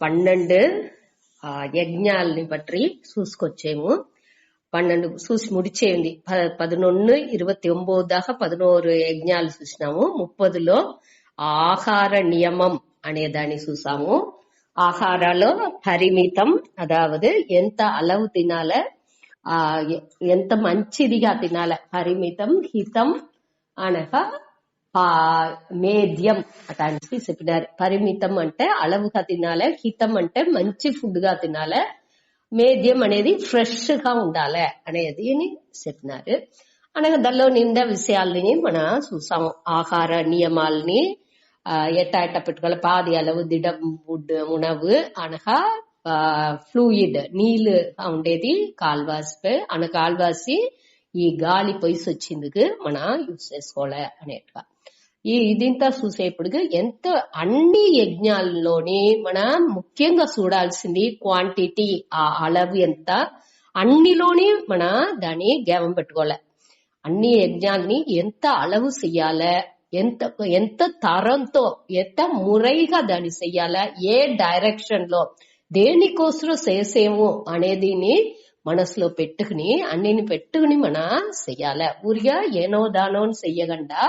12 యజ్ఞాలని బట్టి చూసుకొచ్చేము. 12 చూసి ముడిచేయండి. 11, 29 దాకా 11 యజ్ఞాలు చూసినాము. 30లో ఆహార నియమం అనే దాన్ని చూసాము. ఆహారాలో పరిమితం, అదావదు ఎంత అలవు తినాల, ఎంత మంచిదిగా తినాల. పరిమితం, హితం అనగా మేద్యం అటానికి చెప్పినారు. పరిమితం అంటే అలవుగా తినాలి, హితం అంటే మంచి ఫుడ్ గా తినాలి, మేద్యం అనేది ఫ్రెష్ గా ఉండాలి అనేది చెప్పినారు. అనగా దానిలో నిండా విషయాలని మనం చూసాము. ఆహార నియమాలని ఎట్ట పెట్టుకోవాలి. పాది అలవు దిడం ఉణవు అనగా ఫ్లూయిడ్ నీళ్లు ఉండేది కాల్వాసి కాల్వాసి ఈ గాలి పొయ్యి వచ్చిందుకు మనం యూజ్ చేసుకోవాలి అనేట్టుగా ఇదింతా చూసేప్పుడు ఎంత అన్ని యజ్ఞాల్లోని మనం ముఖ్యంగా చూడాల్సింది క్వాంటిటీ, ఆ అలవు ఎంత అన్నిలోని మన దాన్ని జ్ఞాపకం పెట్టుకోవాలి. అన్ని యజ్ఞాలని ఎంత అలవు చెయ్యాలి, ఎంత తరంతో ఎంత మురైగా దాన్ని చెయ్యాలా, ఏ డైరెక్షన్ లో దేనికోసం చేసేము అనేది మనసులో పెట్టుకుని అన్నిని పెట్టుకుని మనం చెయ్యాలి. ఊరిగా ఏనో దానో చెయ్యకుండా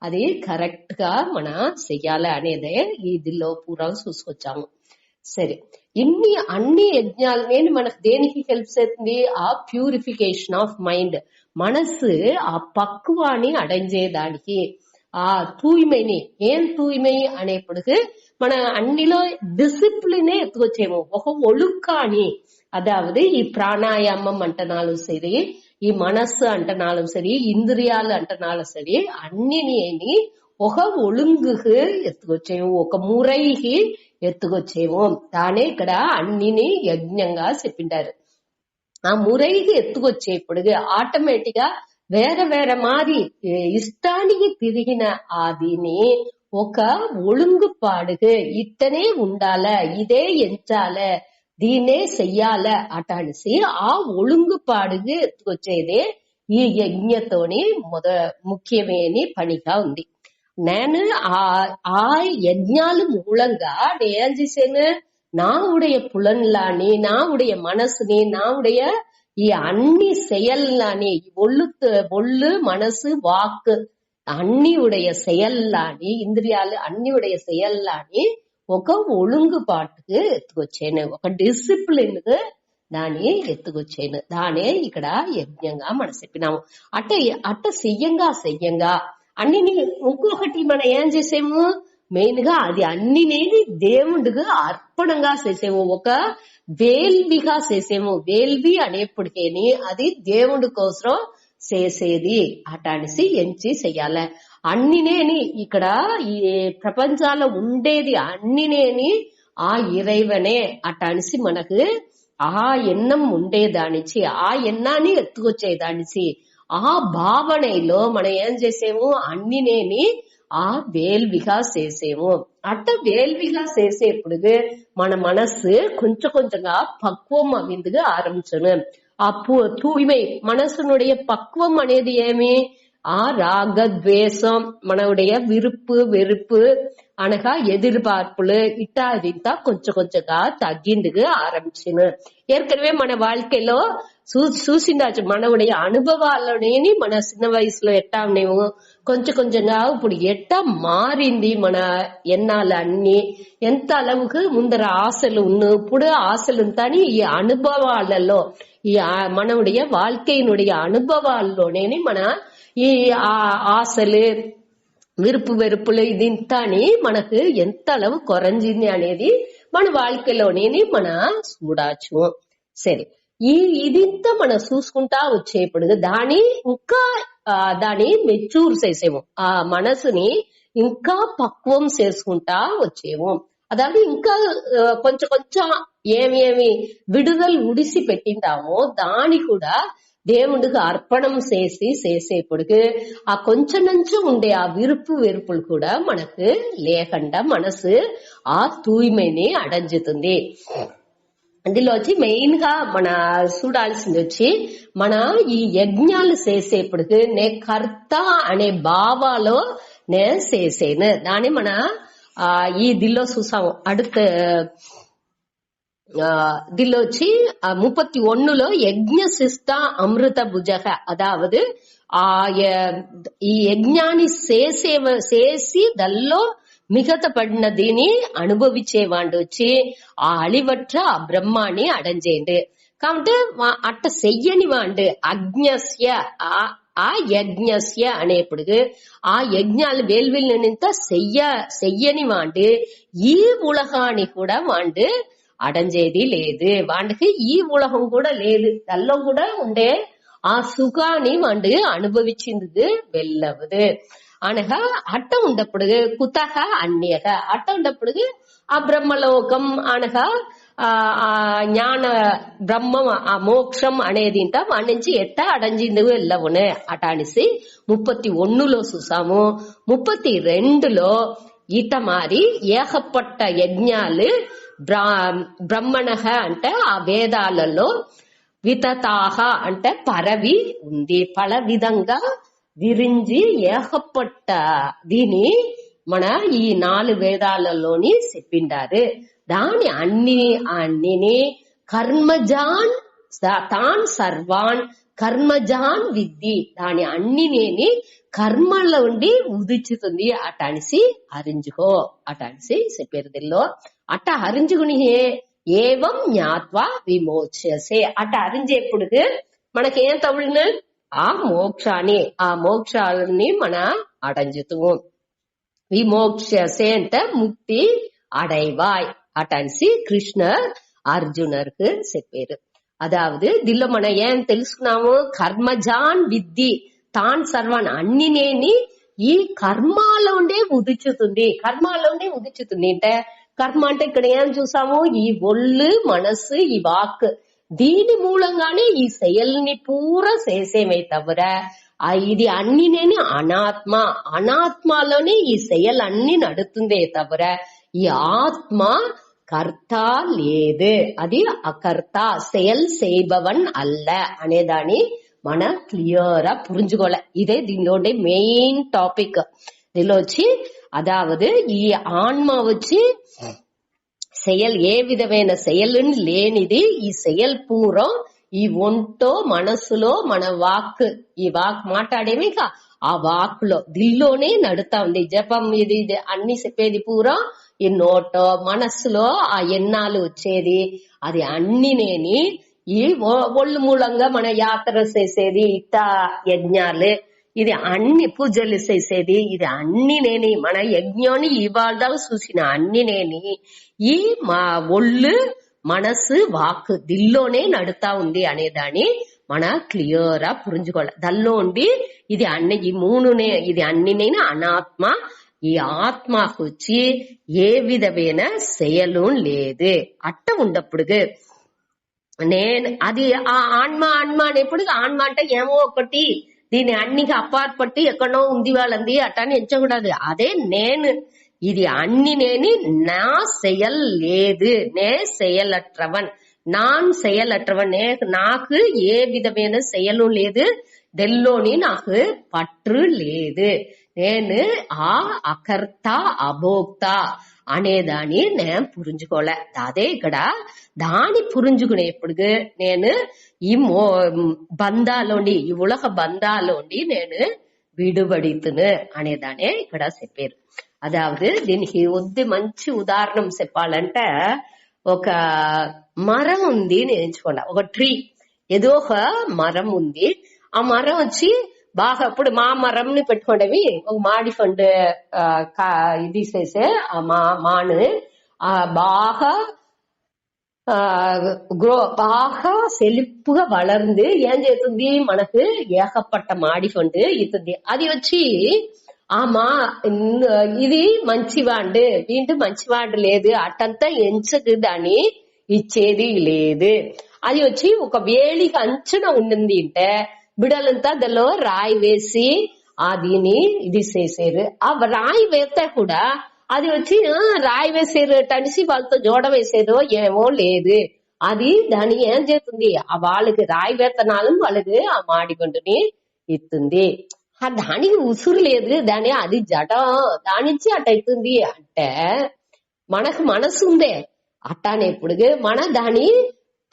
అది కరెక్ట్ గా మనం చెయ్యాలి అనేదే ఇదిలో పూర్వం చూసుకొచ్చాము. సరే, అన్ని యజ్ఞాలని మనకు దేనికి హెల్ప్ చేస్తుంది? ఆ ప్యూరిఫికేషన్ ఆఫ్ మైండ్, మనసు ఆ పక్వాన్ని అடைஞ்சేదానికి, ఆ తూய்மைని. ఏం తూய்மை అనేప్పటికి మన అన్నిలో డిసిప్లినే ఎత్తుకొచ్చేమో, ఒక ఒழுக்காని. అదావదు ఈ ప్రాణాయామం అంటనాலும் సరి, ఈ మనస్సు అంటనాலும் సరి, ఇంద్రియాలు అంటనాலும் సరి, అన్నిని ఒక ఒழுங்குకు ఎత్తుకొచ్చేమో, ఒక మురైకి ఎత్తుకొచ్చేమో. దానే ఇక్కడ అన్నిని యజ్ఞంగా చెప్పింటారు. ఆ మురైకి ఎత్తుకొచ్చేప్పుడు ఆటోమేటిక్ గా వేరే వేరే మారి ఇష్టానికి తిరిగిన దీని ఒక ఒழுங்குపాడుకు ఇట్టనే ఉండాల, ఇదే ఎంచాల, దీన్నే చెయ్యాల అటానిసి ఆ ఒழுங்குపాడుకు ఎత్తుకొచ్చేదే ఈ యజ్ఞతోని ముఖ్యమేని పనిగా ఉంది. నేను ఆ యజ్ఞాలు మూలంగా ఏం చేశాను? నా ఉடைய పులన్లాని, నా ఉடைய మనసుని, నా ఉடைய ఈ అన్ని செயல்லாని, ఒళ్ళు మనసు వాక్ అన్ని ఉடைய செயல்லாని, ఇంద్రియాలు అన్ని ఉடைய செயல்லாని ఒక ఒழுங்குపాటుకు ఎత్తుకొచ్చాను, ఒక డిసిప్లిన్ కు దాన్ని ఎత్తుకొచ్చాను. దానే ఇక్కడ యజ్ఞంగా మనం చెప్పినాము. అట్ట చెయ్యంగా అన్నిని ఇంకొకటి మనం ఏం చేసాము? మెయిన్ గా అది అన్నినేది దేవుడికి అర్పణంగా చేసేము, ఒక వేల్విగా చేసేము. వేల్వి అనేప్పటికేని అది దేవుడి కోసం చేసేది అటానిసి ఎంచి చెయ్యాలి. అన్నినేని ఇక్కడ ఈ ప్రపంచాల్లో ఉండేది అన్నినేని ఆ ఇరైవనే అటానిసి మనకు ఆ ఎన్నం ఉండేదానిచి, ఆ ఎన్నాన్ని ఎత్తుకొచ్చేదానిచి ఆ భావనలో మనం ఏం చేసేము? అన్నినేని ఆ వేల్విగా చేసేము. అట్ట వేల్విగా చేసేప్పుడు మన మనస్సు కొంచెం కొంచెంగా పక్వం అవిందుగా ఆరంభించను. ఆ தூய்மை మనసునుடைய பக்குவம் అనేది ఏమి? ఆ రాగ ద్వేషం, మనடைய విరుப்பு వెరుப்பு అనగా ఎదిర్పార్పులు ఇట్టాదింతా కొంచెం కొంచెంగా తగ్గిందుకు ఆరంభించను. ఏற்கனவே మన வாழ்க்கைలో చూసిందాச்சு. మనవుடைய అనుభవాలనేని మన చిన్న వయసులో ఎట్టా ఉన్నాము, కొంచెం కొంచెంగా ఇప్పుడు ఎట్టా మారింది మన ఎన్నాళ్ళు అన్ని, ఎంత అలవుకు ముందర ఆశలు ఉన్ను, ఇప్పుడు ఆశలు ఉంటాని ఈ అనుభవాలలో, ఈ మనవుடைய வாழ்க்கையினுடைய అనుభవాల్లోనేని మన ఈ ఆశలు విరుపు వెరుపులు ఇదింతాని మనకు ఎంత అలవు కొరంజింది అనేది మన வாழ்க்கைలోనేని మన చూడచ్చు. సరే, ఇదింతా మనం చూసుకుంటా వచ్చేప్పుడు దాని ఇంకా దాని మెచ్యూర్ చేసేము, ఆ మనసుని ఇంకా పక్వం చేసుకుంటా వచ్చేము. అதாவது ఇంకా కొంచెం కొంచెం ఏమేమి విడుదలు ఉడిసి పెట్టింటామో దాని కూడా దేవుడికి అర్పణం చేసేప్పుడు ఆ కొంచెం నుంచి ఉండే ఆ విరుపు వెరుపులు కూడా మనకు లేకుండా మనసు ఆ తూய்மைని అడంజుతుంది. అందులో వచ్చి మెయిన్ గా మన చూడాల్సింది వచ్చి మన ఈ యజ్ఞాలు చేసేప్పుడు నే కర్త అనే భావాలో నే చేసేను. దాన్ని మన ఈ దిల్లో చూసాము. దీనిలో వచ్చి 31లో యజ్ఞశిష్ట అమృత భుజ, అదావదు ఈ యజ్ఞాన్ని చేసి దల్లో మిగత పడిన దీని అనుభవించేవాడు వచ్చి ఆ అழிவற்ற ఆ బ్రహ్మాన్ని అడంజేండు. కాబట్టి అట్ట చెయ్యని వాడు అజ్ఞస్య ఆ యజ్ఞస్య అనేప్పుడు ఆ యజ్ఞాలు వేల్విల్లినంత చెయ్యని వాడు ఈ ఉలగాన్ని కూడా వాడు అడంజేది లేదు. వాడికి ఈ ఉలగం కూడా లేదు, దానిలో కూడా ఉండే ఆ సుఖాన్ని వాడు అనుభవించింది వెళ్ళవదు అనగా అట్ట ఉండప్పుడు కుతహ అన్యక అట్ట ఉండప్పుడు ఆ బ్రహ్మలోకం అనగా ஞான బ్రహ్మం ఆ మోక్షం అనేది వాడి నుంచి ఎట్ట అడంజింది వెళ్ళవును అట అనేసి 31లో చూసాము. 32లో ఈత మారి ఏకపట్ట యజ్ఞాలు బ్రహ్మణః అంటే ఆ వేదాలలో వితతాహ అంటే పరవి ఉంది, పల విధంగా విరించి ఏకపట్ట దీని మన ఈ 4 వేదాలలోని చెప్పిండారు. దాని అన్నిని కర్మజాన్ తాన్ సర్వాన్ కర్మజాన్ విద్ది, దాని అన్నినేని కర్మలో ఉండి ఉదిచుతుంది అట అనేసి హరించుకో అట అనేసి చెప్పారు. దీనిలో అట్ట హరించుకుని ఏవం జ్ఞాత్వా విమోక్షసే అట్ట హరించేప్పుడు మనకేం తమిళ ఆ మోక్షాన్ని మన అడంజుతూ విమోక్షసే అంటే ముక్తి అడైవాయ్ అట అనేసి కృష్ణ అర్జునర్కు చెప్పారు. అదావదు దీనిలో మనం ఏం తెలుసుకున్నాము, కర్మజాన్ విద్ది తాన్ సర్వాన్ అన్నినేని ఈ కర్మాలో ఉండే ఉదిచుతుంది అంటే కర్మ అంటే ఇక్కడ ఏం చూసాము, ఈ ఒళ్ళు మనసు ఈ వాక్ దీని మూలంగానే ఈ செயల్ని పూరా చేసేమే తవర ఇది అన్నినేని అనాత్మలోనే ఈ செயల్ అన్ని నడుతుందే తవర ఈ ఆత్మ కర్త లేదు, అది అకర్త செயல் செய்பவன் அல்ல అనేదాన్ని మన క్లియర్ పురించుకోలే. ఇదే దీనిలో మెయిన్ టాపిక్. దీనిలో వచ్చి అదావదు ఈ ఆన్మ వచ్చి செயல் ఏ విధమైన செயல் లేనిది, ఈ செயல் పూరం ఈ ఒంటో మనసులో మన వాక్ ఈ వాక్ మాట్లాడేమి ఆ వాక్ లో దిల్లోనే నడుతా ఉంది. జపం ఇది అన్ని చెప్పేది పూరం ఈ నోటో మనస్సులో ఆ ఎన్నాలు వచ్చేది అది అన్నినేని ఈ ఒళ్ళు మూలంగా మన యాత్ర చేసేది ఇట్ట యజ్ఞాలు ఇది అన్ని పూజలు చేసేది ఇది అన్ని నేని మన యజ్ఞాన్ని ఇవాళ చూసిన అన్ని నేని ఈ మా ఒళ్ళు మనసు వాక్ దిల్లోనే నడుతా ఉంది అనేదాన్ని మన క్లియర్ గా పురించుకోవాలి. దానిలో ఉండి ఇది అన్ని ఈ మూడునే ఇది అన్నినైనా అనాత్మ, ఈ ఆత్మకు వచ్చి ఏ విధమైన செயలు లేదు అట్ట ఉండప్పుడు నేను అది ఆ ఆన్మ అనేప్పుడు ఆన్మ అంటే ఏమో ఒకటి దీని అన్నికి అపార్పట్టి ఎక్కడో ఉంది వాళ్ళంది అట్టని ఎంచకూడదు. అదే నేను ఇది అన్ని నేని నా செயல் లేదు, నే செயலற்றவன் நான் செயலற்றவன், నాకు ఏ విధమైన செயలు లేదు, దెల్లోని నాకు పట్టు లేదు, నేను ఆ అకర్త అభోక్త అనేదాన్ని నేను పురించుకోలే. అదే ఇక్కడ దాని పురించుకునేప్పుడు నేను ఈ బంధాలోండి ఈ ఉలగ బంధాలోండి నేను విడుబడితును అనేదానే ఇక్కడ చెప్పారు. అదావదు దీనికి మంచి ఉదాహరణ చెప్పాలంటే ఒక మరం ఉంది నేను ఎంచుకోండి, ఒక ట్రీ ఏదో ఒక మరం ఉంది. ఆ మరం వచ్చి బాగా ఇప్పుడు మా మరంని పెట్టుకోండి ఒక మాడి ఫండ్ ఇది చేసే ఆ మాను బాగా బాగా సెలిప్పుగా వళర్ந்து ఏం చేస్తుంది మనకు ఏకపట్ట మాడి ఫండ్ ఇస్తుంది. అది వచ్చి ఇది మంచివాడు వీంటి మంచివాడు లేదు అట్టంతా ఎంచదు దాన్ని ఇచ్చేది లేదు. అది వచ్చి ఒక వేలికి అంచున ఉండింది అంటే బిడలంతా దానిలో రాయి వేసి దీని ఇది చేసారు. ఆ రాయి వేస్తే కూడా అది వచ్చి రాయి వేసారు తడిసి వాళ్ళతో జోడ వేసేదో ఏమో లేదు. అది దాన్ని ఏం చేస్తుంది వాళ్ళకి రాయి వేతనాలు వాళ్ళకి ఆ మాడిగొండుని ఇస్తుంది. దానికి ఉసురు లేదు, దాని అది జడం, దానించి అట్ట అవుతుంది అంటే మనకు మనసు ఉందే అట్టానేప్పుడు మన దాన్ని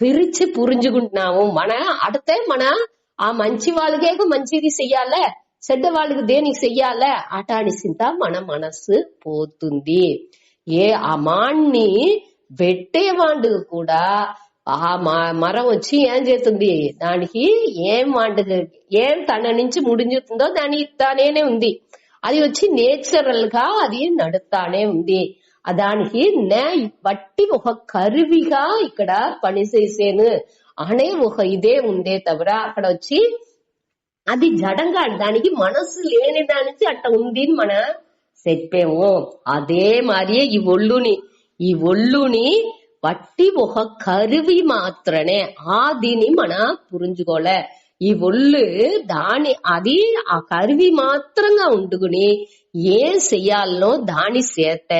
పిరిచి పురించుకుంటున్నాము. మన అడితే మన ఆ మంచి వాళ్ళకే మంచిది చెయ్యాలే, చెడ్డ వాళ్ళకి దేనికి చెయ్యాలే అటానిసింత మన మనస్సు పోతుంది. ఏ అమాన్ని పెట్టేవాడు కూడా ఆ మరం వచ్చి ఏం చేస్తుంది, దానికి ఏం వంటది, ఏం తన నుంచి ముడించుతుందో దాని ఇస్తానే ఉంది. అది వచ్చి నేచురల్ గా అది నడుస్తానే ఉంది. దానికి బట్టి ఒక కరువిగా ఇక్కడ పనిచేసేను అనే ఒక ఇదే ఉందే తవిర అక్కడ వచ్చి అది జడంగా దానికి మనసు లేని దానికి అట్ట ఉంది మన చెప్పేము. అదే మరి ఈ ఒళ్ళుని బట్టి ఒక కరువి మాత్రమే దీని మన పురించుకోలే. ఈ ఒళ్ళు అది ఆ కరువి మాత్రంగా ఉండుకుని ఏం చెయ్యాలనో దాని చేత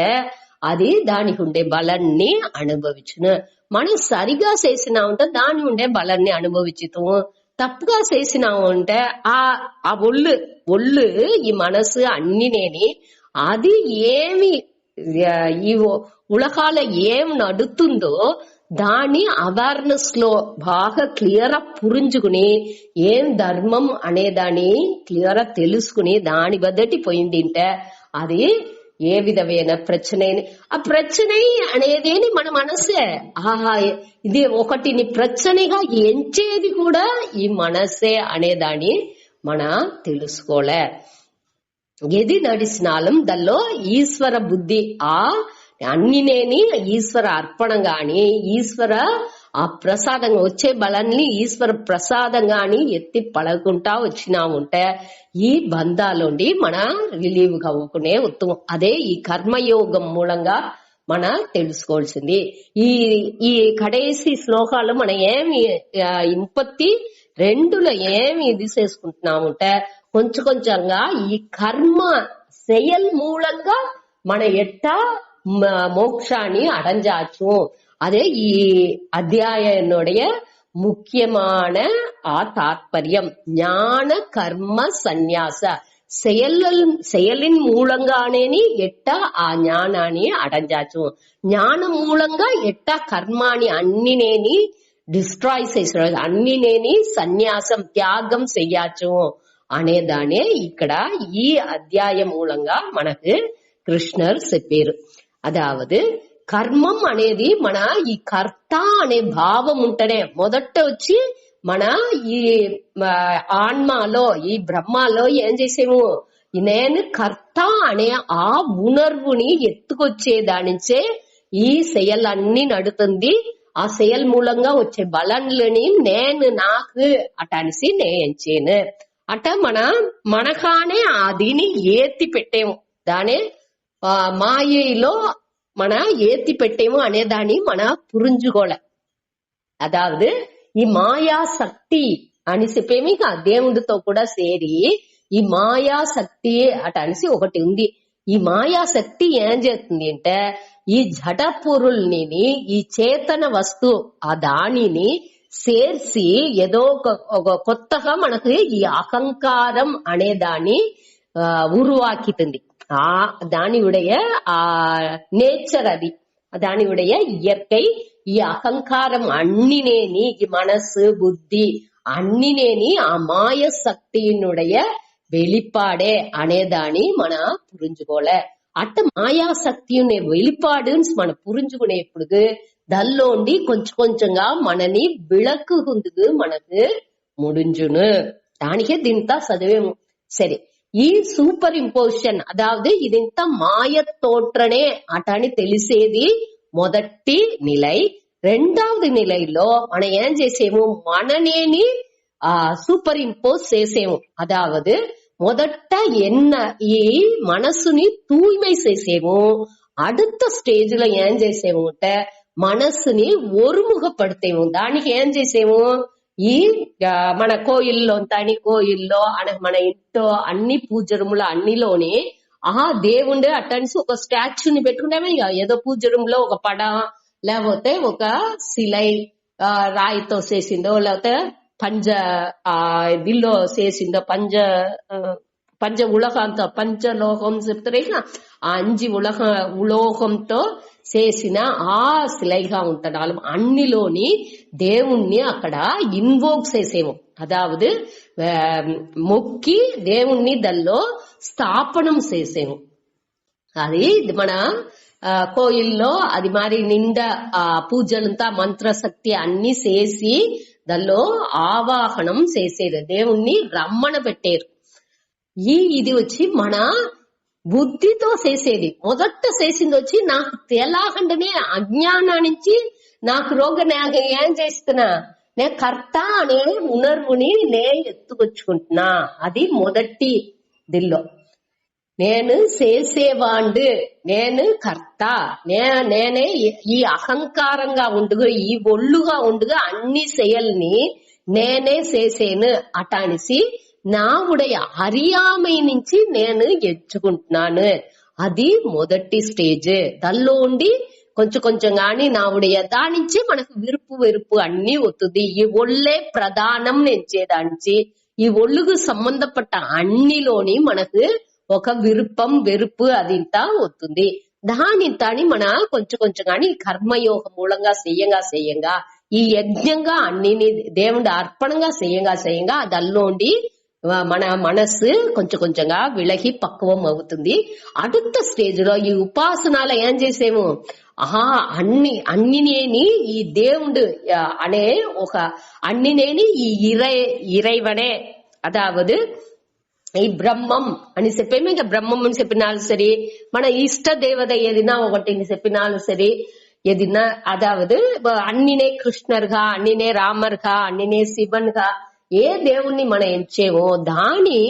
అది దానికి ఉండే బలాన్ని అనుభవించును. మనం సరిగా చేసినామంటే దాని ఉండే బలాన్ని అనుభవించుతాము, తప్పుగా చేసినామంటే ఆ ఒళ్ళు ఈ మనసు అన్నినేని అది ఏమి ఈ ఉలకాల ఏం నడుతుందో దాని అవేర్నెస్ లో బాగా క్లియర్ పురించుకుని ఏం ధర్మం అనేదాన్ని క్లియర్ తెలుసుకుని దాని బద్దటి పోయిందింటే అది ఏ విధమైన ప్రచனை, ఆ ప్రచனை అనేదేని మన మనసే. ఇది ఒకటిని ప్రచనగా ఎంచేది కూడా ఈ మనసే అనేదాన్ని మన తెలుసుకోలే. ఎది నడిచినాలం దానిలో ఈశ్వర బుద్ధి అన్నినేని ఈశ్వర అర్పణం గాని ఈశ్వర ఆ ప్రసాదంగా వచ్చే బలాన్ని ఈశ్వర ప్రసాదంగాని ఎత్తి పడకుండా వచ్చినాముంటే ఈ బంధాలుండి మన రిలీవ్ అవ్వకునే ఉత్తమం. అదే ఈ కర్మయోగం మూలంగా మన తెలుసుకోవాల్సింది. ఈ కడేసి శ్లోకాలు మనం ఏమి 32లో ఏమి ఇది చేసుకుంటున్నాముంటే కొంచెంగా ఈ కర్మ செயல் మూలంగా మన ఎట్టా மோக்ஷாணி அடைஞ்சாச்சும். அதே அத்தியாயனுடைய முக்கியமான தாத்பரியம் ஞான கர்ம சந்நியாச செயலின் மூలంగానేని ఎట్టా ఆ జ్ఞానాన్ని అడంజాచు. జ్ఞానం మూలంగా ఎట్టా కర్మాని అన్నినేని డిస్ట్రాయ్ చేసాడు, అన్నినేని సన్యాసం త్యాగం చెయ్యచ్చు అనేదానే ఇక్కడ ఈ అధ్యాయం మూలంగా మనకు కృష్ణర్ చెప్పారు. అదావదు కర్మం అనేది మన ఈ కర్త అనే భావం ఉంటేనే మొదట వచ్చి మన ఈ ఆత్మలో ఈ బ్రహ్మలో ఏం చేసేము, నేను కర్త అనే ఆ ఉణర్వుని ఎత్తుకొచ్చేదానించే ఈ செயలన్నీ నడుతుంది. ఆ செயల్ మూలంగా వచ్చే బలంలని నేను నాకు అటనిసి నేంచేను అట మనకానే దీని ఏత్తి పెట్టేము, దానే మాయలో మన ఏత్తి పెట్టేము అనే దాన్ని మన పురించుకోలే. అదావదు ఈ మాయా శక్తి అని చెప్పేమి దేవుడితో కూడా సేరి ఈ మాయా శక్తి అట అనేసి ఒకటి ఉంది. ఈ మాయా శక్తి ఏం చేస్తుంది అంటే ఈ జడ పొరుల్ని ఈ చేతన వస్తు దానిని చేర్చి ఏదో ఒక కొత్తగా మనకు ఈ అహంకారం అనే దాన్ని ఉరువాకితుంది. దానియుடைய నేచర్ అది, దానియుடைய ఇయற்கை. ఈ అహంకారం అన్నినేని ఈ మనసు బుద్ధి అన్నినేని ఆ మాయ శక్తిயினுடைய வெளிப்பாடே అనేదాన్ని మన పురించుకోలే. అట్ట మాయా శక్తియునే வெளிப்பாடுன்னு మన పురించుకునేప్పుడు దల్లోండి కొంచెంగా మనని విளக்குకుందుకు మనకు ముడించును. దానికే దీంతా చదివేము. సరే, ఈ సూపర్ ఇంపోజిషన్ అదావదు ఇదింత మాయ తోற்றనే అటని తెలిసేది మొదటి నిలై. రెండవది నిలైలో మనం ఏం చేసేము, మననేని సూపర్ ఇంపోజ్ చేసేము. అదావదు మొదట ఈ మనసుని తూய்மை చేసేము. அடுத்த స్టేజ్ లో ఏం చేసేము అంటే మనసుని ఒరుముఖపడతేము. దానికి ఏం చేసేము, ఈ మన కోయిల్లో మన ఇంట్లో అన్ని పూజ రూములో అన్నిలోని దేవుండే అట్టనిసి ఒక స్టాచ్యూని పెట్టుకుంటామే. ఏదో పూజ రూమ్ లో ఒక పడ లేకపోతే ఒక సిలై రాయితో చేసిందో లేకపోతే పంజ దిల్లో చేసిందో పంజ పంచ ఉలహంతో పంచలోహం చెప్తారు. ఆ 5 ఉలోహంతో చేసిన ఆ சிலைగా ఉంటున్నాం. అన్నిలోని దేవుణ్ణి అక్కడ ఇన్వోక్ చేసేము, అదావదు మొక్కి దేవుణ్ణి దానిలో స్థాపనం చేసేము. అది మన కోయిల్లో అది మరి నిండా పూజలంతా మంత్రశక్తి అన్ని చేసి దానిలో ఆవాహనం చేసేది, దేవుణ్ణి రమ్మన పెట్టారు. ఇది వచ్చి మన బుద్ధితో చేసేది. మొదట చేసింది వచ్చి నాకు తెలాకంటనే అజ్ఞానా నుంచి నాకు రోగ ఏం చేస్తున్నా, నే కర్త అనే ఉణర్వుని నే ఎత్తుకొచ్చుకుంటున్నా. అది మొదటి దిల్లో నేను చేసేవాండు, నేను కర్త, నేనే ఈ అహంకారంగా ఉండుగా ఈ ఒళ్ళుగా ఉండుగా అన్ని செயల్ని నేనే చేసేను అటానిసి నా ఉடைய அறியாமை నుంచి నేను ఎంచుకుంటున్నాను. అది మొదటి స్టేజ్. దానిలో ఉండి కొంచెం కొంచెం గాని నా ఉடைய దానించి మనకు విరుపు వెరుపు అన్ని వస్తుంది. ఈ ఒళ్ళే ప్రధానం ఎంచేదానించి ఈ ఒళ్ళుకు సంబంధపట్ట అన్నిలోని మనకు ఒక విరుపం వెరుపు అదింతా వస్తుంది. దానింతాని మన కొంచెం కొంచెం గాని కర్మయోగ మూలంగా చెయ్యంగా ఈ యజ్ఞంగా అన్నిని దేవుడి అర్పణంగా చెయ్యంగా దానిలోండి మన మనస్సు కొంచెం కొంచెంగా విలగి పక్వం అవుతుంది. அடுத்த స్టేజ్ లో ఈ ఉపాసనాలు ఏం చేసేము, అన్నినేని ఈ దేవుడు అనే ఒక అన్నినేని ఈ ఇరైవనే అదావదు ఈ బ్రహ్మం అని చెప్పేమి. ఇంకా బ్రహ్మం అని చెప్పినాలు సరి, మన ఇష్ట దేవత ఏదినా ఒకటి చెప్పినాలు సరి, ఏదినా అదావదు అన్నినే కృష్ణర్గా, అన్నినే రామర్గా, అన్నినే శివన్గా ఏ దేవుణ్ణి మనం ఎంచేమో దాని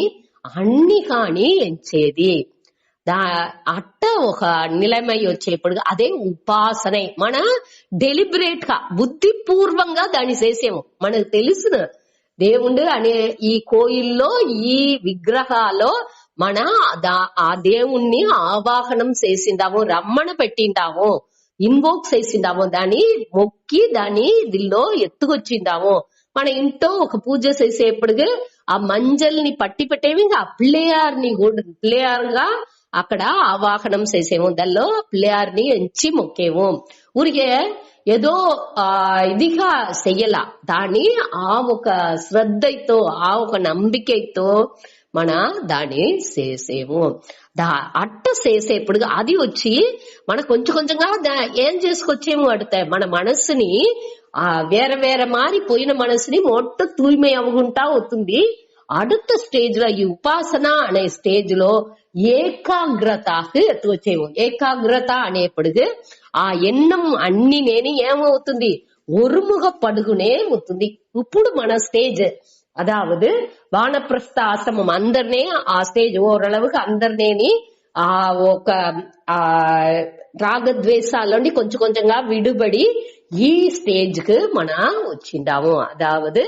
అన్ని కాని ఎంచేది. అట్ట ఒక నిలమై వచ్చేప్పుడు అదే ఉపాసన. మన డెలిబరేట్ గా బుద్ధిపూర్వంగా దాన్ని చేసేము. మనకు తెలుసును దేవుడు అనే ఈ కోయిల్లో ఈ విగ్రహాల్లో మన ఆ దేవుణ్ణి ఆవాహనం చేసిందాము, రమ్మన పెట్టిందాము, ఇన్వోక్ చేసిందాము, దాన్ని మొక్కి దాన్ని దిల్లో ఎత్తుకొచ్చిందాము. మన ఇంట్లో ఒక పూజ చేసేప్పుడు ఆ మంజల్ని పట్టి పెట్టేవి, ఇంకా పిల్లేయార్ని పిల్లేయారుగా అక్కడ ఆవాహనం చేసేము, దానిలో పిల్లేయార్ని ఎంచి మొక్కేము. ఊరికే ఏదో ఇదిగా చెయ్యాల, దాన్ని ఆ ఒక శ్రద్ధతో ఆ ఒక నమ్మికతో మన దాన్ని చేసేము. అట్ట చేసేప్పుడు అది వచ్చి మన కొంచెం కొంచెంగా ఏం చేసుకొచ్చేమో అడితే మన మనస్సుని వేరే వేరే మారిపోయిన మనసుని మొట్ట తూய்மை అవుకుంటా అవుతుంది. அடுத்த స్టేజ్ లో ఈ ఉపాసన అనే స్టేజ్ లో ఏకాగ్రతకు ఎత్తుకొచ్చేము. ఏకాగ్రత అనేప్పుడు ఆ ఎన్నం అన్ని నేను ఏమవుతుంది, ఒరుముగ పడుగునే అవుతుంది. ఇప్పుడు మన స్టేజ్ అదావదు వానప్రస్థ ఆశ్రమం అందరినీ ఆ స్టేజ్ ఓరளவுக்கு అందరినీ ఒక రాగద్వేషాలండి కొంచెం కొంచెంగా విడుబడి ఈ స్టేజ్ కు మన వచ్చిండాము. అదావదు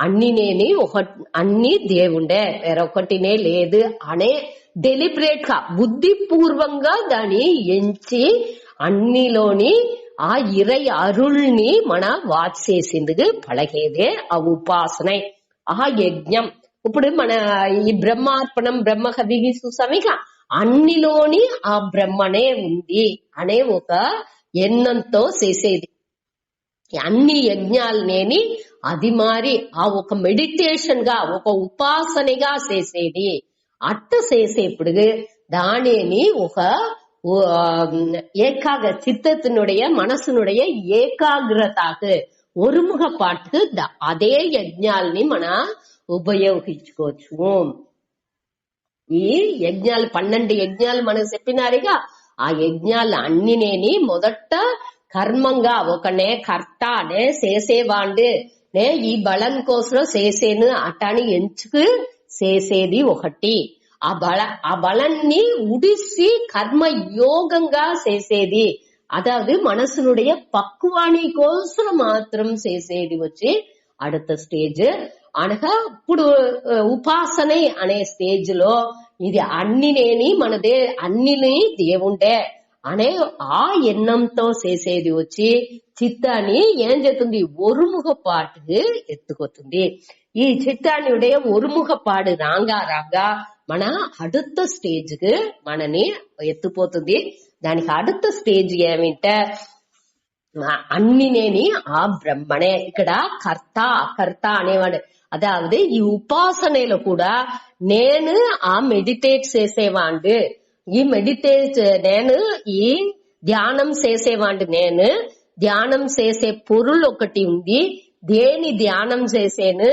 అన్నినేని అన్ని దేవుండే వేరొకటినే లేదు అనే డెలిబరేట్ గా బుద్ధిపూర్వంగా దాన్ని ఎంచి అన్నిలోని ఆ ఇరై అరుల్ని మన వాచేసిందుకు పழగేదే ఆ ఉపాసన, ఆ యజ్ఞం. ఇప్పుడు మన ఈ బ్రహ్మార్పణం బ్రహ్మ కవిగి చూసామిక అన్నిలోని ఆ బ్రహ్మనే ఉంది అనే ఒక ఎన్నంతో చేసేది. అన్ని యజ్ఞాలనేని అది మారి ఆ ఒక మెడిటేషన్ గా ఒక ఉపాసనగా చేసేది. అట్ట చేసేప్పుడు దానిని ఒక சித்தத்தினுடைய மனசனுடைய ఏకాగ్రతకు ఒరుముగపాటుకు అదే యజ్ఞాలని మన ఉపయోగించుకోవచ్చు. ఈ యజ్ఞాలు 12 యజ్ఞాలు మనకు చెప్పినారుగా, ఆ యజ్ఞాలు అన్నినేని మొదట కర్మంగా ఒకనే కర్త నే చేసేవాండు, నే ఈ బలం కోసం చేసేను అటాని ఎంచుకు చేసేది ఒకటి. ఆ బలాన్ని ఉడిసి కర్మ యోగంగా చేసేది, అదాவது మనసునుடைய పక్వాణి కోసం మాత్రం చేసేది వచ్చి அடுத்த స్టేజ్. అనగా ఇప్పుడు ఉపాసన అనే స్టేజ్ లో ఇది అన్నినేని మనదే, అన్నిని దేవుండే అనే ఆ ఎన్నంతో చేసేది వచ్చి చిత్తాన్ని ఏం చేస్తుంది, ఒరుముగపాటుకు ఎత్తుకొతుంది. ఈ చిత్తాన్ని ఒరుముగపాడు రాంగా రాగా మన அடுத்த స్టేజ్కి మనని ఎత్తుపోతుంది. దానికి அடுத்த స్టేజ్ ఏమిటంటే అన్ని నేని ఆ బ్రహ్మనే. ఇక్కడ కర్త అకర్త అనేవాడు. అదావదు ఈ ఉపాసనలో కూడా నేను ఆ మెడిటేట్ చేసేవాడు, ఈ మెడిటేట్ నేను ఈ ధ్యానం చేసేవాడు, నేను ధ్యానం చేసే పొరులు ఒకటి ఉంది, దేని ధ్యానం చేసేను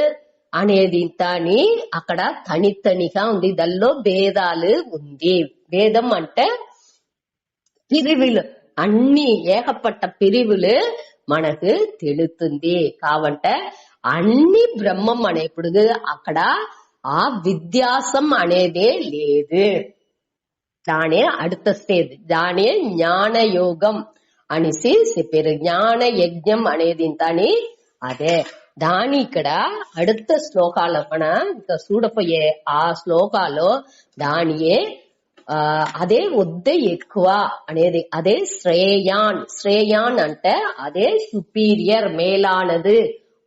అనేది అని అక్కడ తనితనిగా ఉంది. దానిలో భేదాలు ఉంది. భేదం అంటే పిరివులు, అన్ని ఏకపట్ట పిరివులు మనకు తెలుస్తుంది. కాబట్టి అన్ని బ్రహ్మం అనేప్పుడు అక్కడ ఆ విధ్యాసం అనేదే లేదు. దానే அடுத்த స్టేజ్, దానే జ్ఞాన యోగం అనేసి చెప్పారు. జ్ఞాన యజ్ఞం అనేది ఇంతని అదే. దాని ఇక్కడ அடுத்த శ్లోకాల్లో మన ఇంకా చూడపోయే ఆ శ్లోకాల్లో దానియే అదే వద్దే ఎక్కువ అనేది, అదే శ్రేయాన్. శ్రేయాన్ అంటే అదే సుపీరియర్, మేలానது,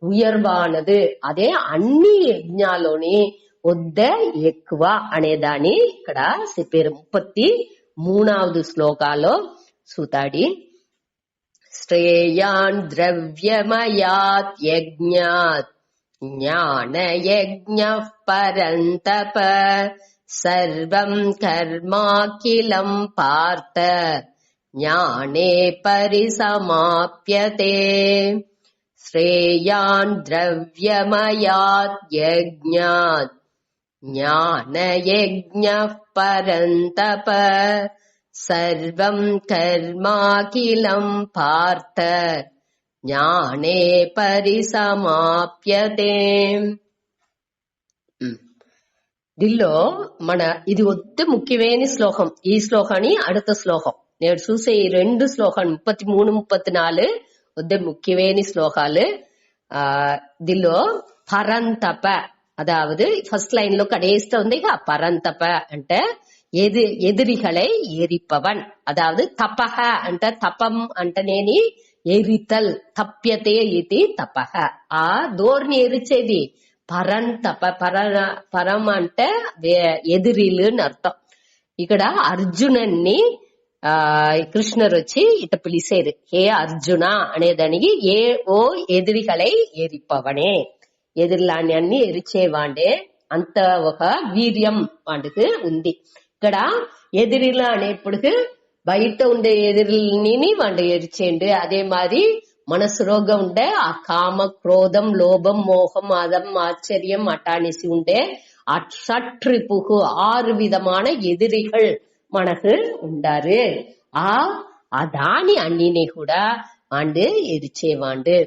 ఉయర్వానது. అదే అన్ని యజ్ఞాల్లోని వద్దే ఎక్కువ అనేదాన్ని ఇక్కడ చెప్పారు. 33వ శ్లోకాల్లో చూతాడి. శ్రేయాన్ ద్రవ్యమయాత్ యజ్ఞాత్ జ్ఞానయజ్ఞః పరంతప సర్వం కర్మాఖిలం పార్థ జ్ఞానే పరిసమాప్యతే. శ్రేయాన్ ద్రవ్యమయాత్ యజ్ఞాత్ జ్ఞానయజ్ఞః పరంతప సర్వం కర్మాఖిలం పార్థ జ్ఞానే పరిసమాప్యతే. దీనిలో మన ఇది వద్దు ముఖ్యమైన శ్లోకం. ఈ శ్లోకాన్ని அடுத்த శ్లోకం నేను చూసే ఈ రెండు శ్లోకాలు 33, 34 వద్ద ముఖ్యమైన శ్లోకాలు. దీనిలో పరంతప, அதாவது ஃபர்ஸ்ட் லைன்ல கடைசில வந்து பரந்தப అంటే ఎదిరిகளை ఎరిపవన్. అదావదు తపహ అంటే తపం అంటేనేని ఎరితల్, తప్యతే ఇది తపహ. ఆ దోర్ని ఎరిచేది పరంతప. పరం అంటే ఎదిరిలు అని అర్థం. ఇక్కడ అర్జునన్ని కృష్ణర్ వచ్చి ఇట పిలిచేది హే అర్జున అనేదానికి ఏ ఓ ఎదిరిகளை ఎరిపవనే, ఎదిరిలాన్ని అన్ని ఎరిచేవాడే అంత ఒక వీర్యం వాడికి ఉంది. ఇక్కడ ఎదిరిలా అనేప్పటికి బయట ఉండే ఎదిరిని వాడు ఎరిచేయండి. అదే మాదిరి మనసులోగా ఉండే ఆ కామ, క్రోధం, లోభం, మోహం, మదం, ఆశ్చర్యం అటానిసి ఉండే షట్రిపుకు 6 విధமான ఎదిరిகள் మనకు ఉండారు. ఆ దాని అన్నిని కూడా వాడు ఎరిచేవాడు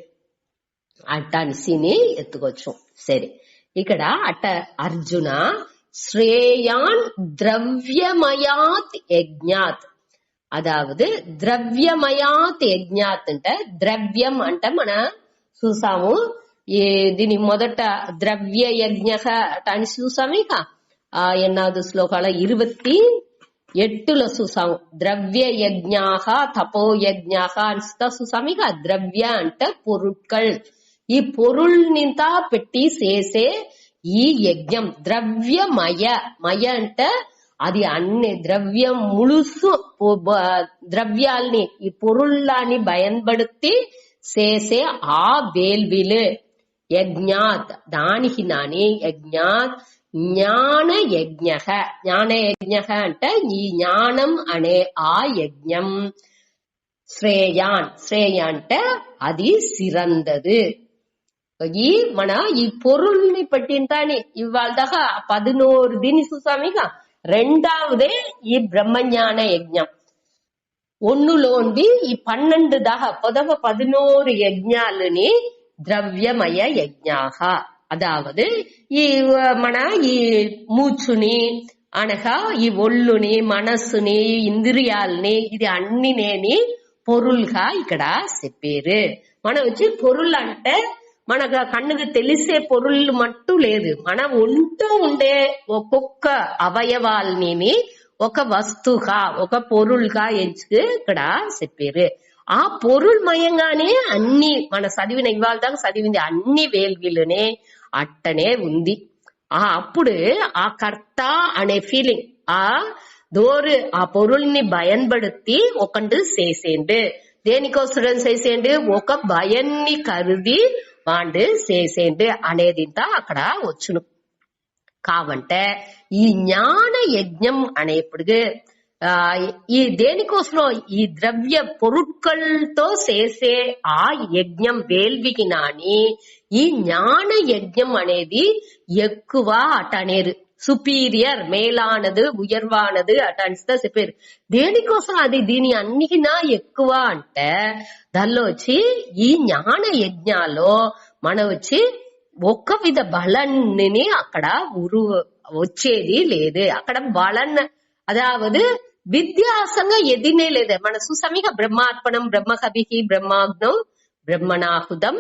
అట్టానిసిని ఎత్తుకోవచ్చు. సరే, ఇక్కడ అట్ట అర్జున శ్రేయాన్ ద్రవ్యమయాత్ యజ్ఞాత్. అదావదు ద్రవ్యమయాత్ యజ్ఞాత్ అంటే ద్రవ్యం అంటే మన చూసాము దీని మొదట ద్రవ్య యజ్ఞ అని చూసాము. ఇక ఎన్నాவது శ్లోకాల 28లో చూసాము ద్రవ్య యజ్ఞాహ తపో యజ్ఞాహ అని చూసాము. ఇక ద్రవ్య అంటే పొరుట్కల్, ఈ పొరుల్నింత పెట్టి చేసే ఈ యజ్ఞం ద్రవ్యమయ. మయ అంటే అది అన్ని ద్రవ్యం ములుసు ద్రవ్యాల్ని ఈ పొరుళ్ళని భయன்படுத்தி చేసే ఆ వేల్విలు యజ్ఞాత్. దానికి నాని యజ్ఞాత్ జ్ఞాన యజ్ఞ. జ్ఞాన యజ్ఞ అంటే ఈ జ్ఞానం అనే ఆ యజ్ఞం. శ్రేయాన్, శ్రేయ అంటే అది సిరందదు. ఈ మన ఈ పొరుల్ని పట్టింతాని ఇవాళ దాకా 11 దీన్ని చూసామిక. రెండవదే ఈ బ్రహ్మజ్ఞాన యజ్ఞం. ఒన్నులోండి ఈ 12 దాకా 11 యజ్ఞాలని ద్రవ్యమయ యజ్ఞాహ. అదావదు ఈ మన ఈ మూచుని అనగా ఈ ఒళ్ళుని, మనస్సుని, ఇంద్రియాలని ఇది అన్ని నేని పొరులుగా ఇక్కడ చెప్పారు. మనం వచ్చి పొరులు అంటే మనకు కన్నుకు తెలిసే పొరుళ్ళు మట్టు లేదు. మన ఒంటూ ఉండే ఒక్కొక్క అవయవాల్ని ఒక వస్తువుగా, ఒక పొరులుగా ఎంచుకు ఇక్కడ చెప్పారు. ఆ పొరుల్మయంగానే అన్ని మన చదివిన ఇవాళ దాకా చదివింది అన్ని వేల్విలోనే అట్టనే ఉంది. అప్పుడు ఆ కర్త అనే ఫీలింగ్ ఆ పొరుల్ని భయன்படுத்தி ఒకండు చేసేండు. దేనికోసం చేసేండు? ఒక భయాన్ని కరుది వాండు చేసేండు అనేది అక్కడ వచ్చును. కావంటే ఈ జ్ఞాన యజ్ఞం అనేప్పుడు ఈ దేనికోసం ఈ ద్రవ్య పొరుట్కల్తో చేసే ఆ యజ్ఞం వేల్వికి నాని ఈ జ్ఞాన యజ్ఞం అనేది ఎక్కువ అటనేరు, సుపీరియర్ మేలానదు ఉయర్వానదు అటనిస్తా చెప్పారు. దేనికోసం అది దీని అన్నిటినా ఎక్కువ అంటే దానిలో వచ్చి ఈ జ్ఞాన యజ్ఞాల్లో మనం వచ్చి ఒక్క విధ బలాన్ని అక్కడ వచ్చేది లేదు. అక్కడ బలన్ అదావదు విద్యాసంగా ఎదినే లేదే. మన సుసమిక బ్రహ్మార్పణం బ్రహ్మకవికి బ్రహ్మాగ్నం బ్రహ్మణాహుతం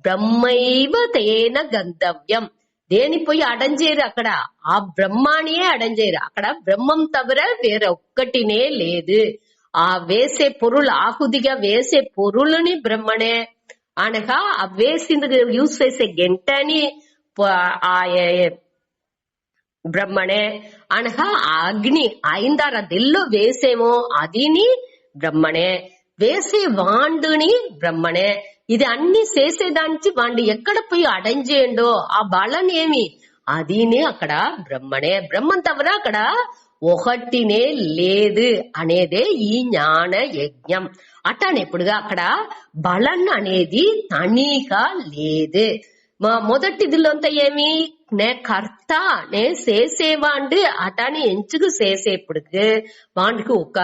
బ్రహ్మైవ తేన గంతవ్యం. దేని పోయి అడంజేరు? అక్కడ ఆ బ్రహ్మానియే అడంజేరు. అక్కడ బ్రహ్మం తవిర వేరే ఒక్కటినే లేదు. ఆ వేసే పొరులు ఆహుదిగా వేసే పొరులని బ్రహ్మనే అనగా ఆ వేసింది యూజ్ చేసే గంటని బ్రహ్మనే అనగా ఆ అగ్ని ఐందార దిల్లో వేసేమో అదిని బ్రహ్మనే, వేసే వాండుని బ్రహ్మనే. ఇది అన్ని చేసేదానికి వాండు ఎక్కడ పోయి అడంజేయండో ఆ బలనేమి అదిని అక్కడ బ్రహ్మనే. బ్రహ్మం తవర అక్కడ ఒకటినే లేదు అనేదే ఈ జ్ఞాన యజ్ఞం. అట్టనేప్పుడుగా అక్కడ బలన్ అనేది తనీగా లేదు. మొదటిదిలో అంతా ఏమి నే కర్త నే చేసేవాండు అటాని ఎంచుకు చేసేప్పుడు వాడికి ఒక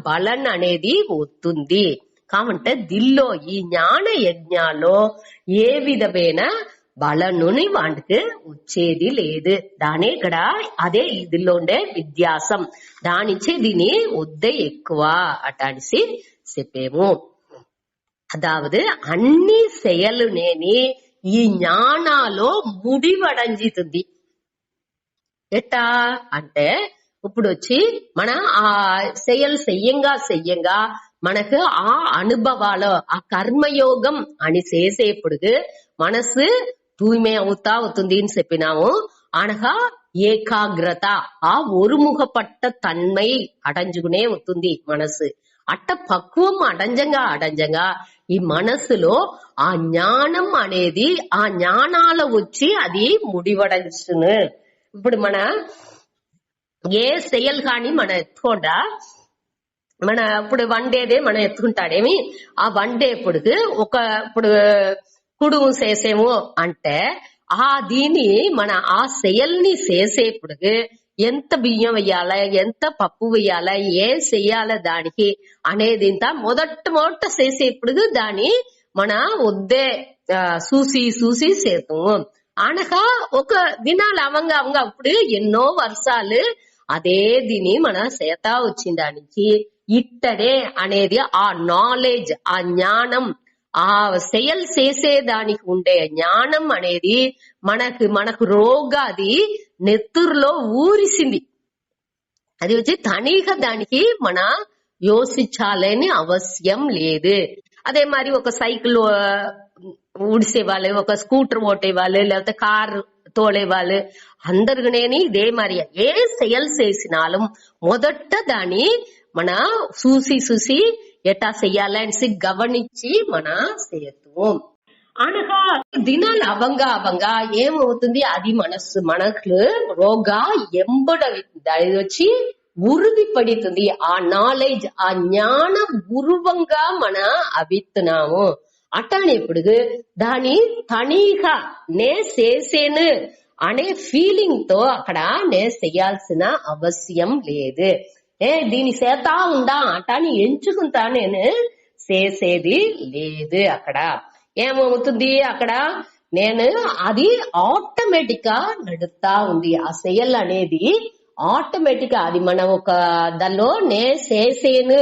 బలన్ అనేది వస్తుంది. కాబట్టి దిల్లో ఈ జ్ఞాన యజ్ఞాల్లో ఏ విధమైన బలనుని వాడికి వచ్చేది లేదు. దాని ఇక్కడ అదే ఇదిలో ఉండే వ్యత్యాసం. దానిచ్చే దీని వద్దే ఎక్కువ అటానిసి చెప్పేము. అదావదు అన్ని செயలు నేని ఈ జ్ఞానాలో ముడివడంజుతుంది. ఎట్టా అంటే ఇప్పుడు వచ్చి మన ఆ செயல் చెయ్యంగా మనకు ఆ అనుభవాలు ఆ కర్మయోగం అని చేసేప్పుడు మనసు తూய்மை అవుతుంది అని చెప్పినాము. అనగా ఏకాగ్రత ఆ ఒరుముఖపట్ట తన్మై అడంజుకునే అవుతుంది మనసు. అట్ట పక్వం అడంజంగా ఈ మనసులో ఆ జ్ఞానం అనేది ఆ జ్ఞానాల వచ్చి అది ముడివడచును. ఇప్పుడు మన ఏ செயல் కానీ మన ఎత్తుకోండా మన ఇప్పుడు వండేదే మనం ఎత్తుకుంటాడేమి ఆ వండేప్పుడు ఇప్పుడు కుడుము చేసేమో అంటే ఆ దీని మన ఆ செயల్ని చేసేప్పుడు ఎంత బియ్యం వేయాలా ఎంత పప్పు వేయాలా ఏం చెయ్యాలా దానికి అనేది మొదట చేసేప్పుడు దాని మన వద్దే చూసి చేస్తాము. అనగా ఒక దినాలు అవంగా అప్పుడు ఎన్నో వర్షాలు అదే దీని మన చేత వచ్చిన దానికి ఇట్టడే అనేది ఆ నాలెడ్జ్ ఆ జ్ఞానం ఆ செயல் చేసేదానికి ఉండే జ్ఞానం అనేది మనకు రోగాది నెత్తురులో ఊరిసింది. అది వచ్చి తనీగా దానికి మన యోచించాలని అవసరం లేదు. అదే మరి ఒక సైకిల్ ఊడిసే వాళ్ళు, ఒక స్కూటర్ ఓటే వాళ్ళు, లేకపోతే కార్ తోలే వాళ్ళు అందరినేని ఇదే మరి ఏ செயல் చేసినాலும் మొదట దాన్ని మన చూసి ఎట్టా చెయ్యాలని గమనించి మన చేస్తాం. అనగా దినాలు అవంగా ఏమవుతుంది అది మనకు రోగా ఎంబడ వచ్చి ఉరుది పడుతుంది. ఆ నాలెడ్జ్ ఆ జ్ఞాన గురువంగా మన అవిత్తున్నాము. అట్టనేప్పుడు దాని తనీగా నే చేసేను అనే ఫీలింగ్ తో అక్కడ నే చేయాల్సిన అవసరం లేదు. దీని చేతా ఉందా అటాని ఎంచుకుంటా నేను చేసేది లేదు. అక్కడ ఏమవుతుంది అక్కడ నేను అది ఆటోమేటిక్ గా నడుస్తా ఉంది. ఆ செயல் అనేది ఆటోమేటిక్ గా అది మనం ఒక దానిలో నే చేసేను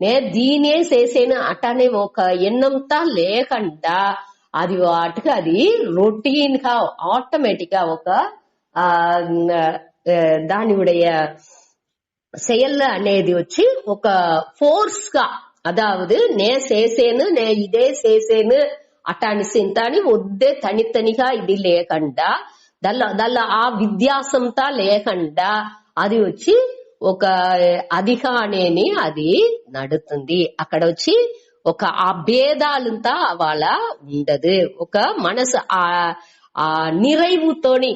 నే దీనే చేసేను అటనే ఒక ఎన్నంతా లేకుండా అది వాటికి అది రొటీన్ గా ఆటోమేటిక్ గా ఒక దాని ఉடைய செயல் అనేది వచ్చి ఒక ఫోర్స్ గా అదావదు నే చేసేను నే ఇదే చేసేను అటాని సింతాని వద్దే తనితనిగా ఇది లేకుండా దానిలో ఆ విధ్యాసంతా లేకుండా అది వచ్చి ఒక అధికానేని అది నడుతుంది. అక్కడ వచ్చి ఒక ఆ భేదాలంతా వాళ్ళ ఉండదు. ఒక మనసు ఆ నిరైవుతోని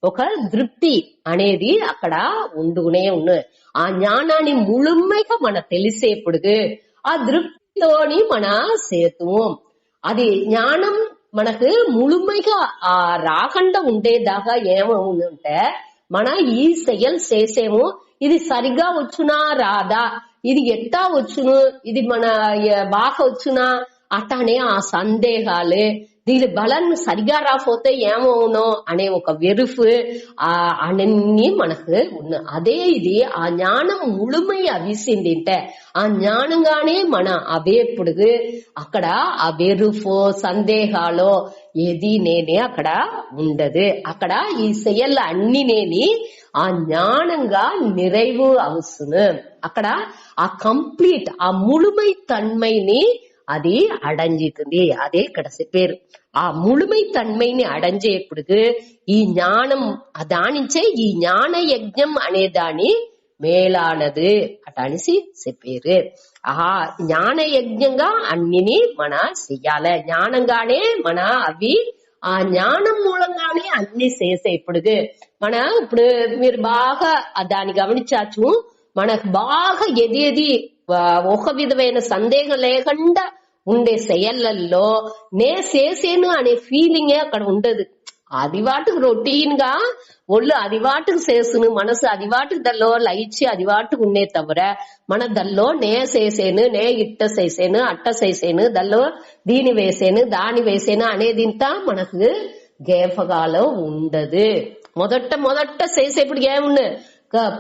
ఒక తృప్తి అనేది అక్కడ ఉండునే ఉన్నది. ఆ జ్ఞానాన్ని ముழுமைగా మన తెలిసేప్పుడు ఆ తృప్తితోని మన సేతువం. అది జ్ఞానం మనకు ముழுமைగా ఆ రాకుండా ఉండేదాకా ఏమవుతుందంటే మన ఈ సెయల్ చేసేమో ఇది సరిగా వచ్చునా రాదా, ఇది ఎట్టా వచ్చును, ఇది మన బాగా వచ్చునా అట్లానే ఆ సందేహాలు, దీని బలం సరిగా రాకపోతే ఏమవునో అనే ఒక వెరుపు అన్నీ మనకు ఉన్న. అదే ఇది ఆ జ్ఞానం ముழுமை అవిసిందింటే ఆ జ్ఞానంగానే మన అవేప్పుడు అక్కడ ఆ వెరుపు సందేహాలు ఏది నేనే అక్కడ ఉండదు. అక్కడ ఈ செயல் అన్ని నేని ఆ జ్ఞానంగా நிறைவு అవసును. అక్కడ ఆ కంప్లీట్ ఆ ముழுமை తన్మైని అది అడంజితుంది. అదే ఇక్కడ చెప్పారు. ఆ ముழுமை తన్మైని అడంజేప్పుడు ఈ జ్ఞానం దానించే ఈ జ్ఞాన యజ్ఞం అనే దాని మేలానది అటనిసి చెప్పారు. ఆ జ్ఞాన యజ్ఞంగా అన్నిని మన చెయ్యాలి. జ్ఞానంగానే మన అవి ఆ జ్ఞానం మూలంగానే అన్ని చేసే. ఇప్పుడు మీరు బాగా దాన్ని గమనించచ్చు. మనకు బాగా ఏది ఒక విధమైన సందేహం లేకుండా ఉండే செயల్లో నే చేసేను అనే ఫీలింగే అక్కడ ఉండదు. అది వాటికి రొటీన్ గా ఒళ్ళు అది వాటికి చేస్తును, మనసు అది వాటికి దల్లో లయిచి అది వాటికి ఉండే తవర మన దల్లో నే చేసేను, నే ఇట్ట చేసేను, అట్ట చేసేను, దల్లో దీని వేసేను దాని వేసేను అనేదింతా మనకు గేపగాలో ఉండదు. మొదట చేసేప్పుడు ఏముండు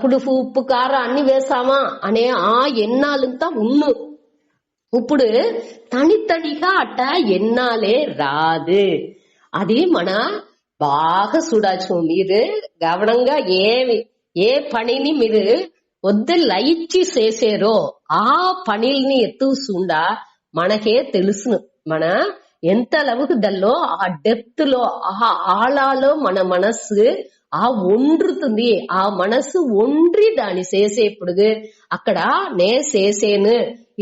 పులుపు ఉప్పు కారం అన్ని వేసామా అనే ఆ ఎన్నాలంతా ఉన్ను. ఇప్పుడు తనిగా అట్ట ఎన్నాలే రాదు. అది మన బాగా చూడచ్చు. మీరు గమనంగా ఏ పనిని మీరు వద్దు లయిచ్చి చేసేరో ఆ పనిల్ని ఎత్తుసుండా మనకే తెలుసును. మన ఎంత లవుకు దల్లో ఆ డెప్త్ లో ఆ ఆళాలో మన మనస్సు ఆ ఒండ్రుతుంది. ఆ మనసు ఒండ్రి దాన్ని చేసేప్పుడు అక్కడ నే చేసేను,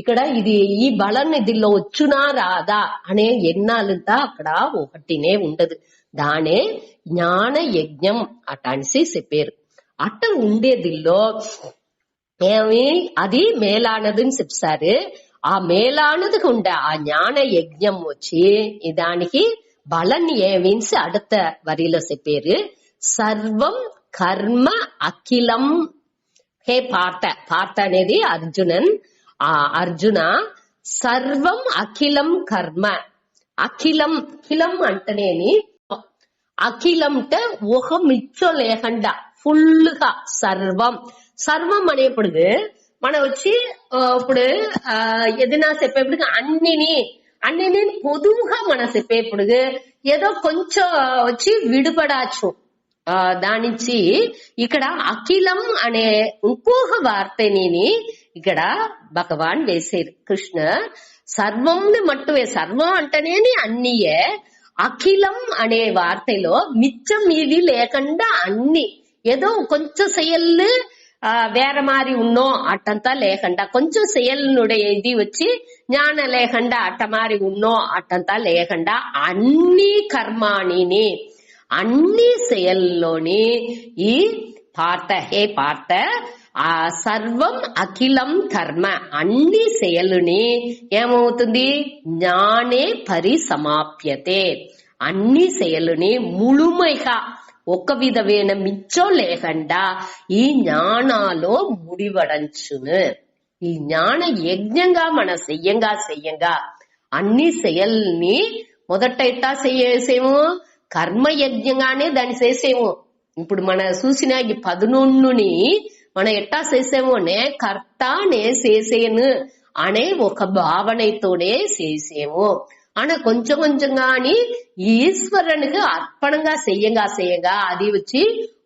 ఇక్కడ ఇది ఈ బలం దీనిలో వచ్చునా రాదా అనే ఎన్నాలంతా అక్కడ ఒకటినే ఉండదు. దానే జ్ఞాన యజ్ఞం అటనిసి చెప్పారు. అట్ట ఉండేదిల్లో ఏమి అది మేలానదని చెప్పారు. ఆ మేలానదికి ఉండే ఆ జ్ఞాన యజ్ఞం వచ్చి దానికి బలాన్ని ఏమించి అడత వరిలో చెప్పారు. సర్వం కర్మ అఖిలం. హే పార్థ అనేది అర్జునన్. ఆ అర్జున సర్వం అఖిలం కర్మ. అఖిలం అంటేనేని అఖిలం అంటే ఒక మిచ్చో లేకుండా ఫుల్ గా సర్వం అనేప్పుడు మనం వచ్చి ఇప్పుడు ఏదైనా చెప్పేప్పుడు అన్నిని పొదువుగా మనం చెప్పేప్పుడు ఏదో కొంచెం వచ్చి విడుపడాచ్చు దానించి. ఇక్కడ అఖిలం అనే ఇంకొక వార్తని ఇక్కడ భగవాన్ వేసేరు కృష్ణ. సర్వంని మట్టువే సర్వం అంటేనేని అన్నీయే. అఖిలం అనే వార్తలో మిచ్చం ఇది లేకుండా అన్ని ఏదో కొంచెం செயல் వేర మారి ఉన్నో అట్టంతా లేకుండా కొంచెం செயల్నుడే ఇది వచ్చి జ్ఞాన లేకుండా అట్ట మారి ఉన్నో అట్టంతా లేకుండా అన్ని కర్మాణిని అన్ని செயల్లోని ఈ హే పార్థ ఆ సర్వం అఖిలం కర్మ అన్ని செயలుని ఏమవుతుంది జ్ఞానే పరిసమాప్యతే. అన్ని செயలుని ముழுமைగా ఒక విధమైన మిచ్చో లేకుండా ఈ జ్ఞానాలో ముడివడంచును. ఈ జ్ఞాన యజ్ఞంగా మన చెయ్యంగా అన్ని செயల్ని మొదట ఎట్టా చేసేమో కర్మయజ్ఞంగానే దాన్ని చేసేమో. ఇప్పుడు మన చూసిన ఈ 11ని మనం ఎట్టా చేసేమో నే కర్త నే చేసేను అనే ఒక భావనతోనే చేసేమో అన కొంచెం కొంచెంగాని ఈశ్వరునికి అర్పణంగా చెయ్యంగా అది వచ్చి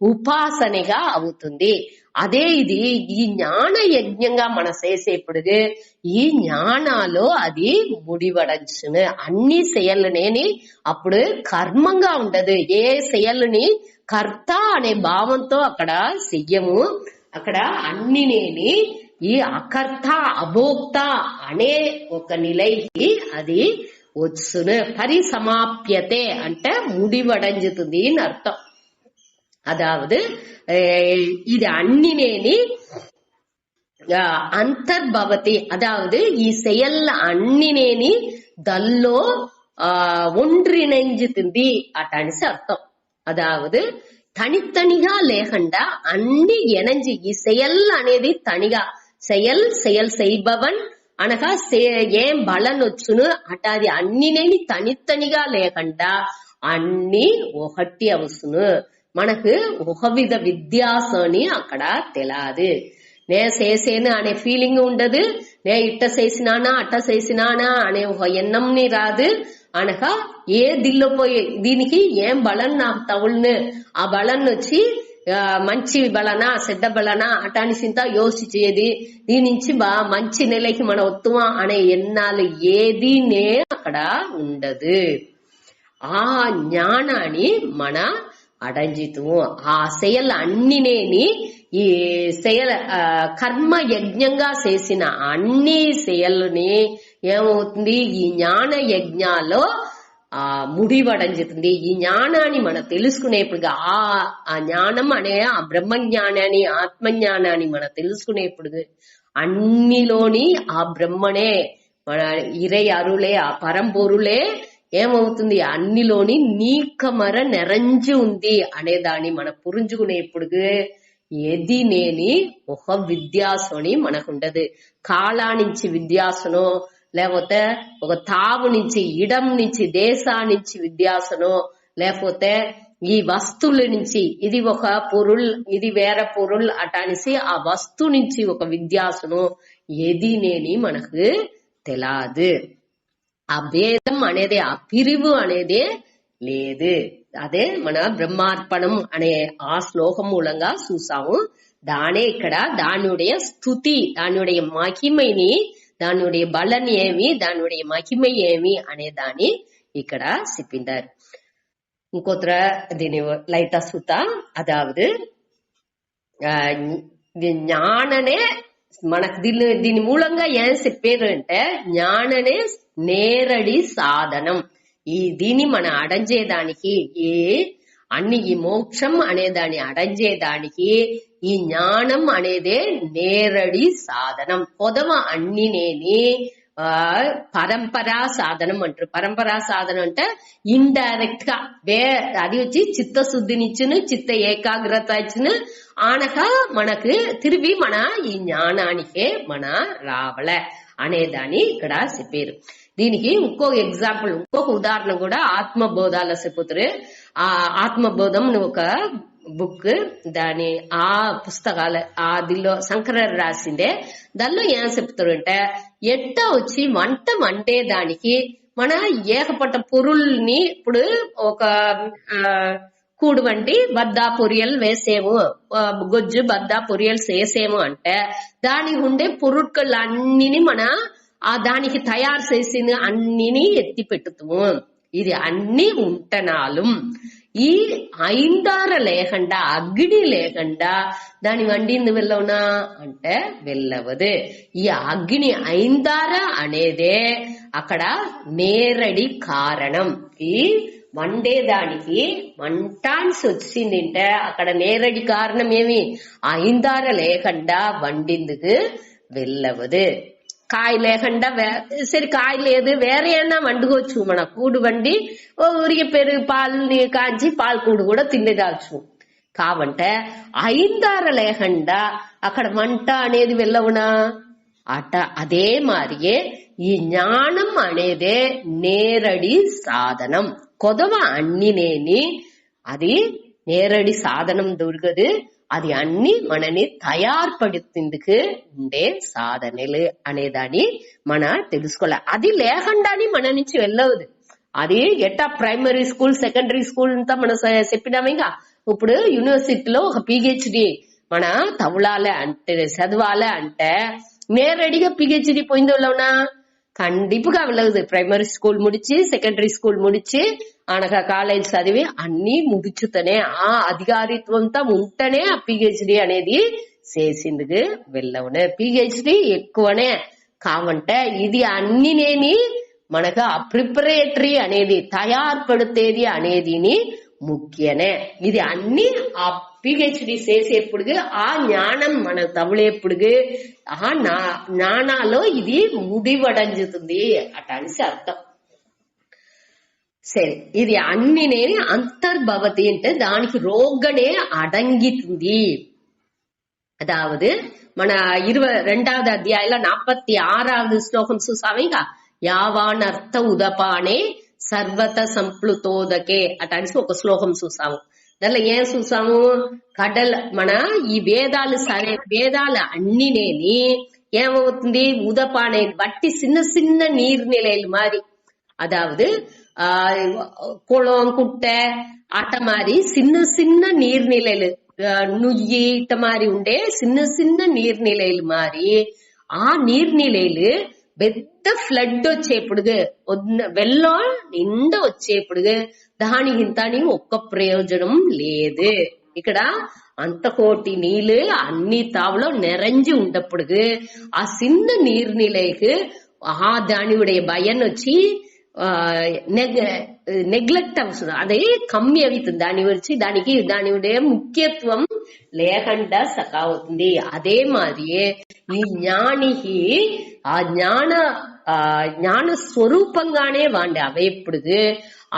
ఉపాసనగా అవుతుంది. అదే ఇది ఈ జ్ఞాన యజ్ఞంగా మన చేసేప్పుడు ఈ జ్ఞానాలో అది ముడివడచ్చును. అన్ని செயలునేని అప్పుడు కర్మంగా ఉండదు. ఏ செயలుని కర్త అనే భావంతో అక్కడ చెయ్యము. అక్కడ అన్నినేని ఈ అకర్త అభోక్త అనే ఒక నిలైకి అది వచ్చును. పరిసమాప్యతే అంటే ముడివడంజుతుంది అని అర్థం. అదావదు ఇది అన్నినేని అంతర్భవతి, அதாவது ఈ செயல்ல అన్నినేని దల్లో ஒன்றிணைஞ்சுతుంది అటనిసి అర్థం. అదావదు తనితనిగా లేకుండా అన్ని ఎనంజి ఈ செயல் అనేది తనిగా செயல் செய்பவன் అనగా ఏం బలన్ వచ్చును అటాది అన్నినేని తనితనిగా లేకుండా అన్ని ఒకటి అవసును. మనకు ఒక విధ విద్యాసని అక్కడ తెలాదు. నే చేసేను అనే ఫీలింగ్ ఉండదు. నే ఇట్ట చేసినానా అట్ట చేసినానా అనే ఒక ఎన్నంని రాదు. అనగా ఏ దిల్లో పోయి దీనికి ఏం బలన్ నాకు తగులును, ఆ బలన్ వచ్చి మంచి బలనా చెడ్డ బలనా అటానిసింత యోచించేది, దీని నుంచి మంచి నెలకి మన ఒత్తుమా అనే ఎన్నాలు ఏదినే అక్కడ ఉండదు. ఆ జ్ఞానాన్ని మన అడంజితము. ఆ செயல் అన్నినేని ఈ செயల్ కర్మ యజ్ఞంగా చేసిన అన్ని செயల్ని ఏమవుతుంది ఈ జ్ఞాన యజ్ఞాలో ముడివడంజుతుంది. ఈ జ్ఞానాన్ని మనం తెలుసుకునేప్పుడు ఆ జ్ఞానం అనే ఆ బ్రహ్మ జ్ఞానాన్ని ఆత్మజ్ఞానాన్ని మనం తెలుసుకునేప్పుడు అన్నిలోని ఆ బ్రహ్మనే మన ఇరై అరులే ఆ పరంపొరులే ఏమవుతుంది అన్నిలోని నీకమర నెరంజు ఉంది అనే దాన్ని మనం పురించుకునేప్పుడు ఏది నేని ఒక విద్యాసని మనకుండదు. కాళా నుంచి విద్యాసనో లేకపోతే ఒక తావు నుంచి ఇడం నుంచి దేశా నుంచి విద్యాసనో లేకపోతే ఈ వస్తువుల నుంచి ఇది ఒక పొరుల్ ఇది వేరే పొరుల్ అటానిసి ఆ వస్తువు నుంచి ఒక విద్యాసనో ఏది నేని మనకు తెలాదు. ఆ భేదం అనేది ఆ పిరివు అనేదే లేదు. అదే మన బ్రహ్మార్పణం అనే ఆ శ్లోకం మూలంగా చూసాము. దానే ఇక్కడ దానుடைய స్తుతి, దానుடைய మహిమని, దానుடைய బలని ఏమి, దానుடைய మహిమ ఏమి అనే దాన్ని ఇక్కడ చెప్పిండారు. ఇంకొత్ర దీని లైతా సుత అదావదు జ్ఞాననే మనకు దీని మూలంగా ఏం చెప్పారు అంటే జ్ఞాననే నేరడి సాధనం. ఈ దీన్ని మన అడంజేదానికి ఈ అన్ని ఈ మోక్షం అనే దాన్ని అడంజేదానికి ఈ జ్ఞానం అనేదే నేరడి సాధనం. పొదవ అన్నినేని పరంపరా సాధనం అంటారు. పరంపరా సాధనం అంటే ఇండైరెక్ట్ గా అది వచ్చి చిత్తశుద్ధినిచ్చును, చిత్త ఏకాగ్రత ఇచ్చును ఆనక మనకు తిరిగి మన ఈ జ్ఞానానికే మన రావలే అనేదాన్ని ఇక్కడ చెప్పారు. దీనికి ఇంకో ఎగ్జాంపుల్ ఇంకొక ఉదాహరణ కూడా ఆత్మబోధాల చెప్పుతారు. ఆ ఆత్మబోధం ఒక బుక్ దాని ఆ పుస్తకాలు దీనిలో శంకరర్ రాసిందే. దానిలో ఏం చెప్తారు అంటే ఎట్ట వచ్చి వంట వండేదానికి మన ఏకపట్ట పొరుల్ని ఇప్పుడు ఒక కూడు వంటి బద్దా పొరియలు వేసేము, గొజ్జు బద్దా పొరియలు చేసేము అంటే దానికి ఉండే పొరుట్కలు అన్నిని మన దానికి తయారు చేసిన అన్నిని ఎత్తి పెట్టుతాము. ఇది అన్ని ఉంటనాలు. ఈ ఐందార లేకుండా అగ్ని లేకుండా దాని వండింది వెళ్ళవునా అంటే వెళ్ళవదు. ఈ అగ్ని ఐందార అనేదే అక్కడ నేరడి కారణం. ఈ వండేదానికి వంటాన్స్ వచ్చిందంటే అక్కడ నేరడి కారణం ఏమి ఐందార లేకుండా వండిందుకు వెళ్ళవదు. కాయ లేకుండా సరే కాయ లేదు వేరే అయినా వండుకోవచ్చు. మన కూడు వండి ఊరికి పెరుగు పాలని కాంచి పాలు కూడు కూడా తినేదాల్చు. కావంటే ఐందార లేకుండా అక్కడ వంట అనేది వెళ్ళవునా అట అదే మారియే ఈ జ్ఞానం అనేదే నేరడి సాధనం. కొదవ అన్నినేని అది నేరడి సాధనం దొరకదు. అది అన్ని మనని తయారుపడుతుందుకు ఉండే సాధనలు అనేదాన్ని మన తెలుసుకోవాలి. అది లేకుండానే మన నుంచి వెళ్ళవదు. అది ఎట్టా ప్రైమరీ స్కూల్ సెకండరీ స్కూల్ అంతా మనం చెప్పినాము. ఇంకా ఇప్పుడు యూనివర్సిటీలో ఒక PhD మన తవుళాలే అంటే చదవాలే అంటే నేరడిగా పిహెచ్డి పోయిందోళ్ళవునా கண்டிப்பா వెళ్ళదు. ప్రైమరీ స్కూల్ ముడిచి సెకండరీ స్కూల్ ముడిచి అనగా కాలేజ్ చదివి అన్ని ముడిచుతనే ఆ అధికారిత్వంతో ఉంటేనే ఆ పిహెచ్డి అనేది చేసింది వెళ్ళవునే. పిహెచ్డి ఎక్కువనే కావంటే ఇది అన్నినేమి మనకు ఆ ప్రిపరేటరీ అనేది తయారుపడితేది అనేదిని ముఖ్యనే. ఇది అన్ని ఆ పిహెచ్డి చేసేప్పుడు ఆ జ్ఞానం మన తవళేప్పుడు ఆ జ్ఞానాలో ఇది ముడివడంజుతుంది అటనిసి అర్థం. సరే, ఇది అన్నినేని అంతర్భవతి అంటే దానికి రోగనే అడంగితుంది. அதாவது మన 22வது అధ్యాయంలో 46வது శ్లోకం చూసామేగా, యావాన్ అర్థ ఉదపానే సర్వత సంప్లుతోదకే అటనిసి ఒక శ్లోకం చూసాము. దానిలో ఏం చూసాము, కడల మన ఈ వేదాలు అన్నినేని ఏమవుతుంది ఉదపానే బట్టి చిన్న చిన్న నీర్நிலைలు మారి, அதாவது குளம் குட்டை அட்ட மாதிரி சின்ன சின்ன நீர்நிலைகள் நுய்யி இட்ட மாதிரி உண்டே சின்ன சின்ன நீர்நிலைகள் மாதிரி ఆ నీర్நிலைలు పెద్ద ఫ్లడ్ వచ్చేప్పుడు వెల్లం నిండా వచ్చేప్పుడు దానికి ఇంతని ఒక్క ప్రయోజనం లేదు. ఇక్కడ అంత కోటి నీళ్లు అన్ని తావులో నిరంజి ఉండప్పుడు ఆ చిన్న నీర్நிலைக்கு దానివుடைய பயன் వచ్చి నెగ్లెక్ట్ అవుతుంది, అదే కమ్మి అవుతుంది. దాని వచ్చి దాని ముఖ్యత్వం లేకుండా సకావుతుంది. అదే మాది ఈ జ్ఞానికి ఆ జ్ఞాన స్వరూపంగానే వాండి అవేప్పుడు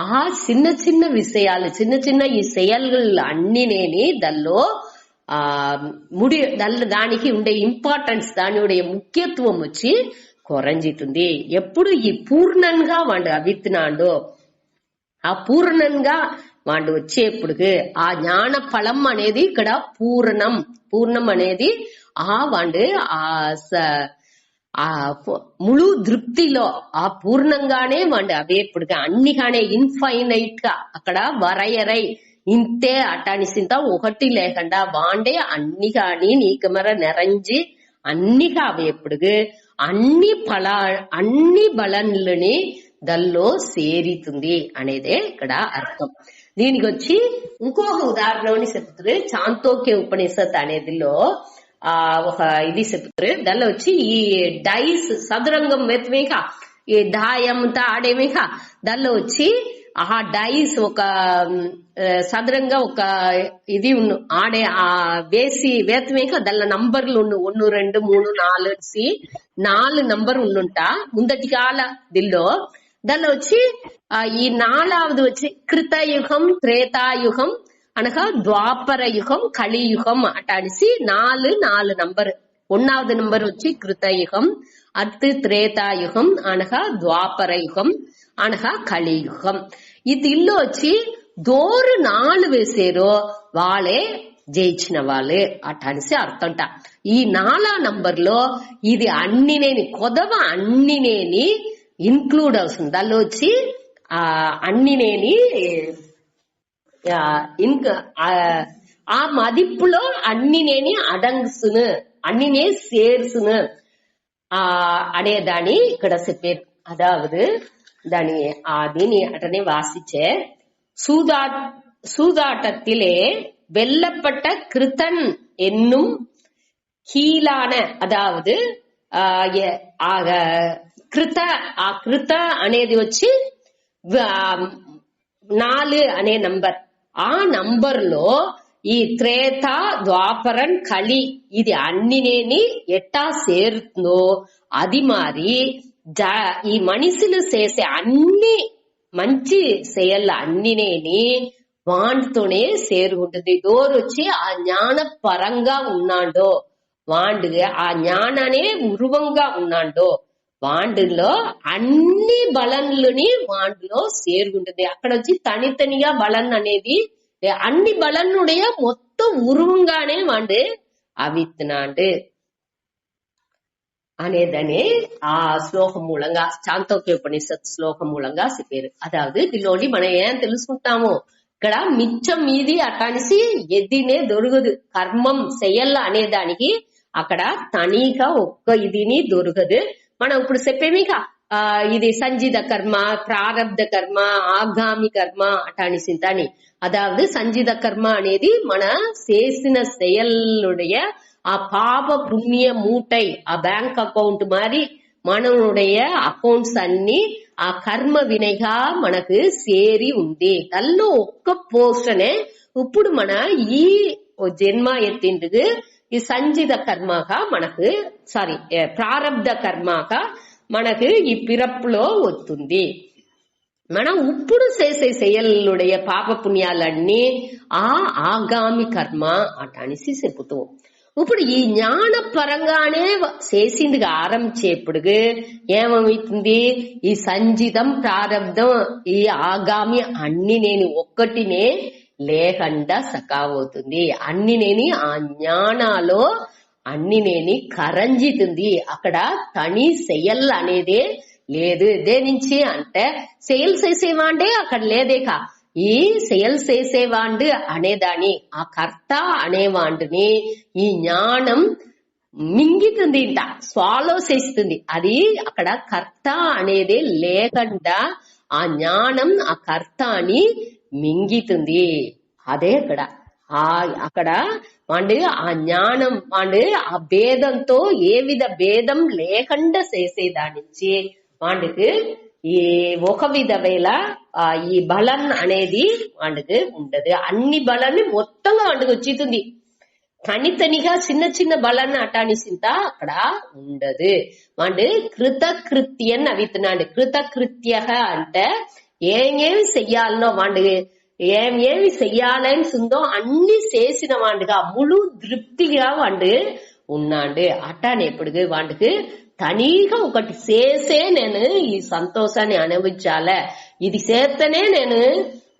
ఆ చిన్న చిన్న విషయాలు చిన్న చిన్న ఈ செயல்கள் అన్నినేని దానిలో దానికి ఉండే ఇంపార్టెన్స్ దాని ముఖ్యత్వం వచ్చి కొరంజితుంది. ఎప్పుడు ఈ పూర్ణంగా వాడు అవిత్నాడో ఆ పూర్ణంగా వాడు వచ్చేప్పుడు ఆ జ్ఞాన ఫలం అనేది ఇక్కడ పూర్ణం అనేది ఆ వాడు ఆ ముళు దృప్తిలో ఆ పూర్ణంగానే వాడు అవేప్పుడు అన్నిగానే ఇన్ఫైనైట్ గా అక్కడ వరయరై ఇంతే అటానిసింత ఒకటి లేకుండా వాండే అన్ని కాని నీకమర నిరంజి అన్నిగా అవేప్పుడు అన్ని బలన్లని దల్లో సేరితుంది అనేదే ఇక్కడ అర్థం. దీనికి వచ్చి ఇంకొక ఉదాహరణని చెప్తారు. చాంతోక్య ఉపనిషత్ అనేదిలో ఒక ఇది చెప్తారు. దానిలో వచ్చి ఈ డైస్ సదురంగం వెతమేక ఈ దాయంతో ఆడేమేక దానిలో వచ్చి ఆ డైస్ ఒక సదరంగా ఒక ఇది ఆడే ఆ వేసి వేతమేక దానిలో నంబర్లు 1 2 3 4 నంబర్ ఉండుంటా ముందటి కాల దిల్లో దానిలో వచ్చి ఈ 4வது వచ్చి కృతయుగం త్రేతాయుగం అనగా ద్వాపర యుగం కలియుగం అటానిసి 4 నంబర్. 1வது నంబర్ వచ్చి కృతయుగం, அடுத்து త్రేతాయుగం అనగా ద్వాపర యుగం అనగా కలియుగం. ఇదిల్లో వచ్చి దోరు 4 వేసారో వాళ్ళే జయించిన వాళ్ళే అటనిసి అర్థంట. ఈ 4 నంబర్లో ఇది అన్నినేని కొదవ అన్నినేని ఇన్క్లూడ్ అవుతుంది. దానిలో వచ్చి అన్నినేని ఆ మదిప్పులో అన్నినేని అడంగుసును అన్నినే సేర్సును అనేదాన్ని ఇక్కడ చెప్పారు. అదావదు దాని దీని అటనే వాసిచ్చే சூதாட்டத்திலே வெல்லப்பட்ட கிருத்தன் என்னும் கீழான அதாவது கிருத்த అనేది వచ్చి 4 అనే నంబర్. ఆ నంబర్ లో ఈ త్రేత ద్వాపరన్ కలి ఇది అన్నినేని ఎట్టా సేరుతుందో అది మారి ఈ మనిషిలు చేసే అన్ని మంచి செயல் అన్నినేని వాండుతోనే సేరుగుంటుంది. డోర్ వచ్చి ఆ జ్ఞాన పరంగా ఉన్నాడో వాండు ఆ జ్ఞాననే ఉరువంగా ఉన్నాడో వాండులో అన్ని బలన్లని వాండులో సేరుగుంటుంది. అక్కడ వచ్చి తనితనిగా బలన్ అనేది అన్ని బలన్నుடைய మొత్తం ఉరువంగానే వాండు అవిత్నాడు అనేదని ఆ శ్లోకం మూలంగా చాంతోక్య ఉపనిషత్ శ్లోకం మూలంగా చెప్పారు. అదావదు దీనిలోని మనం ఏం తెలుసుకుంటాము, ఇక్కడ మిచ్చం మీది అటానిసి ఎదినే దొరకదు. కర్మం చెయ్యాల అనేదానికి అక్కడ తనీగా ఒక్క ఇదిని దొరకదు. మనం ఇప్పుడు చెప్పేమిక ఇది సంజిத కర్మ, ప్రారబ్ధ కర్మ, ఆగామి కర్మ అటానిసింతాని. అదావదు సంజిத కర్మ అనేది మన చేసిన செயலுடைய ఆ పాప పుణ్య మూటై ఆ బ్యాంక్ అకౌంట్ మారి మననుடைய అకౌంట్స్ అన్ని ఆ కర్మ వినయగా మనకు సేరి ఉంది. దానిలో ఒక్క పోర్షనే ఇప్పుడు మన ఈ జన్మ ఎత్తిందుకు ఈ సంజిத కర్మగా మనకు ప్రారబ్ధ కర్మగా మనకు ఈ పిరప్పులో వస్తుంది. మనం ఇప్పుడు చేసే செயலுடைய పాప పుణ్యాలన్నీ ఆ ఆగామి కర్మ అటానిసి చెప్పుతాం. ఇప్పుడు ఈ జ్ఞాన పరంగానే చేసింది ఆరంభించేప్పుడు ఏమవుతుంది, ఈ సంజితం ప్రారబ్ధం ఈ ఆగామి అన్ని నేను ఒక్కటినే లేకుండా సకావవుతుంది. అన్ని నేని ఆ జ్ఞానాలో అన్ని నేని కరంజితుంది. అక్కడ తని చెయ్యల్ అనేదే లేదు. దేనించి అంటే సేల్ చేసేవాండే అక్కడ లేదేక. ఈ సేల్ చేసేవాండు అనేదాని ఆ కర్త అనేవాండుని ఈ జ్ఞానం మింగితుంది, ఇంట స్వాలో చేస్తుంది. అది అక్కడ కర్త అనేది లేకుండా ఆ జ్ఞానం ఆ కర్తని మింగితుంది. అదే అక్కడ వాండు ఆ జ్ఞానం వాండు ఆ భేదంతో ఏ విధ భేదం లేకుండా చేసేదానించి వాండుకు ఈ ఒక విధమైన ఈ బలం అనేది వాండుకు ఉండదు. అన్ని బలాన్ని మొత్తంగా వాండుకు వచ్చింది. తనితనిగా చిన్న చిన్న బలాన్ని అటానిసింత అక్కడ ఉండదు. వాండు కృతకృత్యన్ అవితున్నాడు. కృతకృత్య అంటే ఏమేమి చెయ్యాలనో వాండు ఏమేమి చెయ్యాలని ఉందో అన్ని చేసిన వాండుగా ముళ్ళు తృప్తిగా వాండు ఉన్నాడు. అట్టానే ఎప్పుడు వాండుకు తనీగా ఒకటి చేసే నేను ఈ సంతోషాన్ని అనుభవించాలే, ఇది చేస్తేనే నేను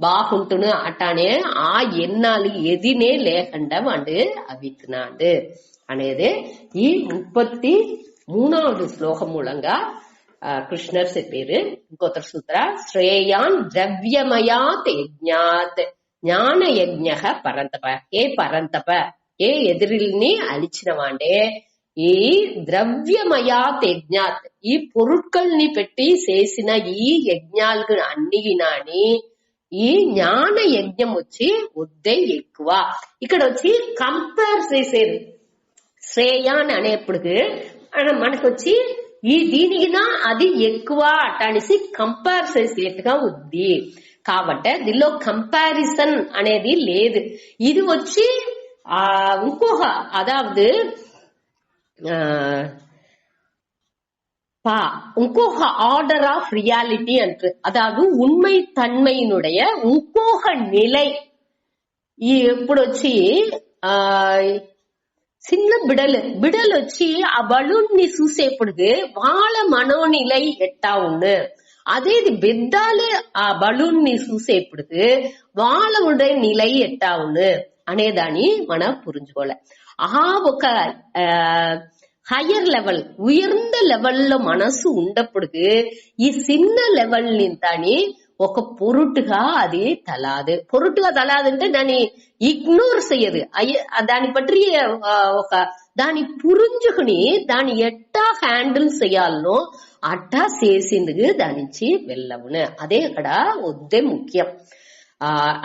బాగుంటును అట్టానే ఆ ఎన్నాళ్ళు ఎదినే లేకుండా వాడు అవితున్నాడు అనేది ఈ 33వ శ్లోకం మూలంగా కృష్ణర్ చెప్పారు. ఇంకొక సూత్ర శ్రేయాన్ ద్రవ్యమయాత్ యజ్ఞాత్ జ్ఞాన యజ్ఞ పరంతప. ఏ పరంతప ఏ ఎదిరిల్ని అలిచిన వాండే ఈ ద్రవ్యమయాత్ యజ్ఞాత్ ఈ పొరుట్కల్ని పెట్టి చేసిన ఈ యజ్ఞాలకు అన్ని నాని ఈ జ్ఞాన యజ్ఞం వచ్చి వద్దే ఎక్కువ. ఇక్కడ వచ్చి కంపేర్ చేసేది శ్రేయాన్ అనేప్పటికి మనకొచ్చి ఈ దీనికినా అది ఎక్కువ అట్టనేసి కంపేర్ చేసేట్టుగా ఉంది. కాబట్టి దీనిలో కంపారిజన్ అనేది లేదు. ఇది వచ్చి ఇంకొక అదావదు ఇంకొక ஆர்டர் ஆஃப் ரியாலிட்டி என்று, அதாவது உண்மை தன்மையினுடைய ఇంకొక நிலை. ఇప్పుడు వచ్చి చిన్న బిడలు వచ్చి ఆ బలూన్ ని చూసేప్పుడు వాళ్ళ మనోనిలై ఎట్టా ఉంది. అదేది పెద్దాలు ఆ బలూన్ ని చూసేప్పుడు వాళ్ళ ఉండే నిలై ఎట్టా ఉంది అనేదాన్ని మనం పురించుకోలే. ఆ ఒక హయ్యర్ లెవెల్ ఉయర్ந்த లెవెల్లో మనసు ఉన్నప్పుడు ఈ చిన్న లెవెల్ నింతాని ఒక పొరుటుగా అది తలాదు. పొరుటుగా తలాదంటే దాన్ని ఇగ్నోర్ చెయ్యదు. దాని పట్టి ఒక దాన్ని పురించుకుని దాన్ని ఎట్టా హ్యాండిల్ చెయ్యాలనో అట్టా చేసింది దాని నుంచి వెళ్ళవును. అదే అక్కడ వద్దే ముఖ్యం.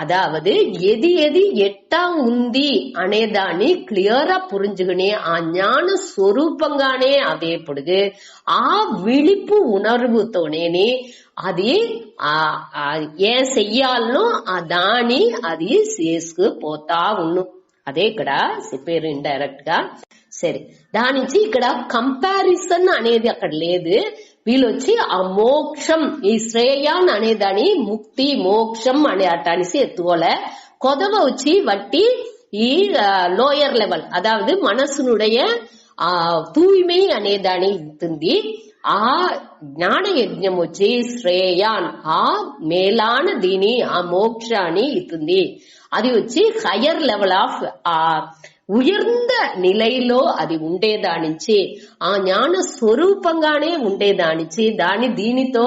అదావదు ఎది ఎట్టా ఉంది అనేదాన్ని క్లియరా పురించుకుని ఆ జ్ఞాన స్వరూపంగానే అవేప్పుడు ఆ విழிப்பு ఉణర్వుతోనే అది ఏం చెయ్యాలనో ఆ దాని అది చేసుకుపోతా ఉన్ను. అదే ఇక్కడ చెప్పారు ఇండైరెక్ట్ గా. సరే, దాని నుంచి ఇక్కడ కంపారిజన్ అనేది అక్కడ లేదు. వీళ్ళొచ్చి ఆ మోక్షం ఈ శ్రేయాన్ అనేదాని ముక్తి మోక్షం అనే అటానిసి ఎత్తుకోలే. కొదవ వచ్చి వట్టి ఈ లోయర్ లెవెల్ అదావదు మనసునుடைய తూய்மை అనేదాని ఇస్తుంది. ఆ జ్ఞాన యజ్ఞం వచ్చి శ్రేయాన్ ఆ మేలాన దీని ఆ మోక్షాన్ని ఇస్తుంది. అది వచ్చి హయ్యర్ లెవెల్ ఆఫ్ ఉయర్ந்த నిలైలో అది ఉండేదానించి ఆ జ్ఞాన స్వరూపంగానే ఉండేదానించి దాన్ని దీనితో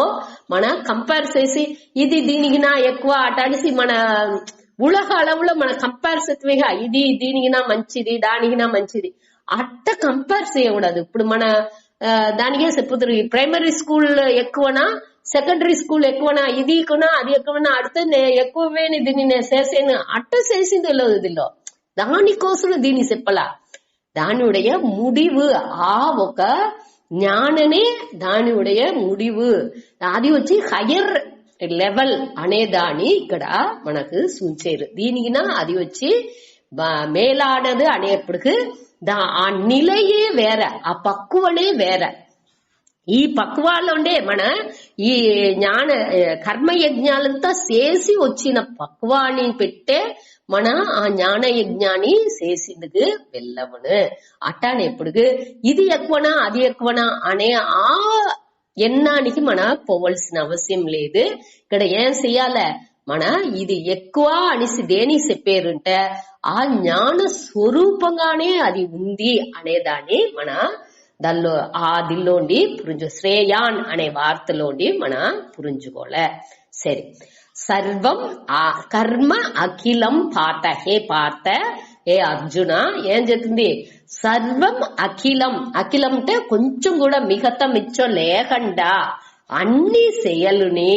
మన కంపేర్ చేసి ఇది దీనికి నా ఎక్కువ అటానిసి మన ఉలహ అలవులో మన కంపేర్ చేతిగా ఇది దీనికి నా మంచిది దానికి నా మంచిది అట్ట కంపేర్ చేయకూడదు. ఇప్పుడు మన దానికే చెప్పుతారు ప్రైమరీ స్కూల్ ఎక్కువనా సెకండరీ స్కూల్ ఎక్కువనా ఇది ఎక్కువనా అది ఎక్కువనా అడితే ఎక్కువవేని దీన్ని నేను చేసేను అట్ట చేసింది ఇదిలో దానికోసం దీన్ని చెప్పలా. దానిuடைய முடிவு ఆ ఒక జ్ఞాననే దానిuடைய முடிவு అది వచ్చి హయ్యర్ లెవెల్ అనే దాని ఇక్కడ మనకు సూచించారు. దీనికినా అది వచ్చి మేలాడదు అనేప్పటికి ఆ నిలయే వేర ఆ పక్కువనే వేర. ఈ పక్వాలోనే మన ఈ జ్ఞాన కర్మయజ్ఞాలంతా చేసి వచ్చిన పక్వాన్ని పెట్టే మన ఆ జ్ఞాన యజ్ఞాన్ని చేసిందుకు వెళ్ళవను. అట్టానే ఎప్పుడు ఇది ఎక్కువనా అది ఎక్కువనా అనే ఆ ఎన్నానికి మన పోవలసిన అవసరం లేదు. ఇక్కడ ఏం చెయ్యాలి మన ఇది ఎక్కువ అనేసి దేని చెప్పారంటే ఆ జ్ఞాన స్వరూపంగానే అది ఉంది అనేదాన్ని మన దానిలో ఆ దిల్లోండి శ్రేయాన్ అనే వార్తలోండి మన పురించుకోలే. సరే సర్వం ఆ కర్మ అఖిలం పాత హే పాత ఏ అర్జున ఏం చెప్తుంది సర్వం అఖిలం అఖిలం అంటే కొంచెం కూడా మిగతా మిచ్చం లేకుండా అన్ని செயలుని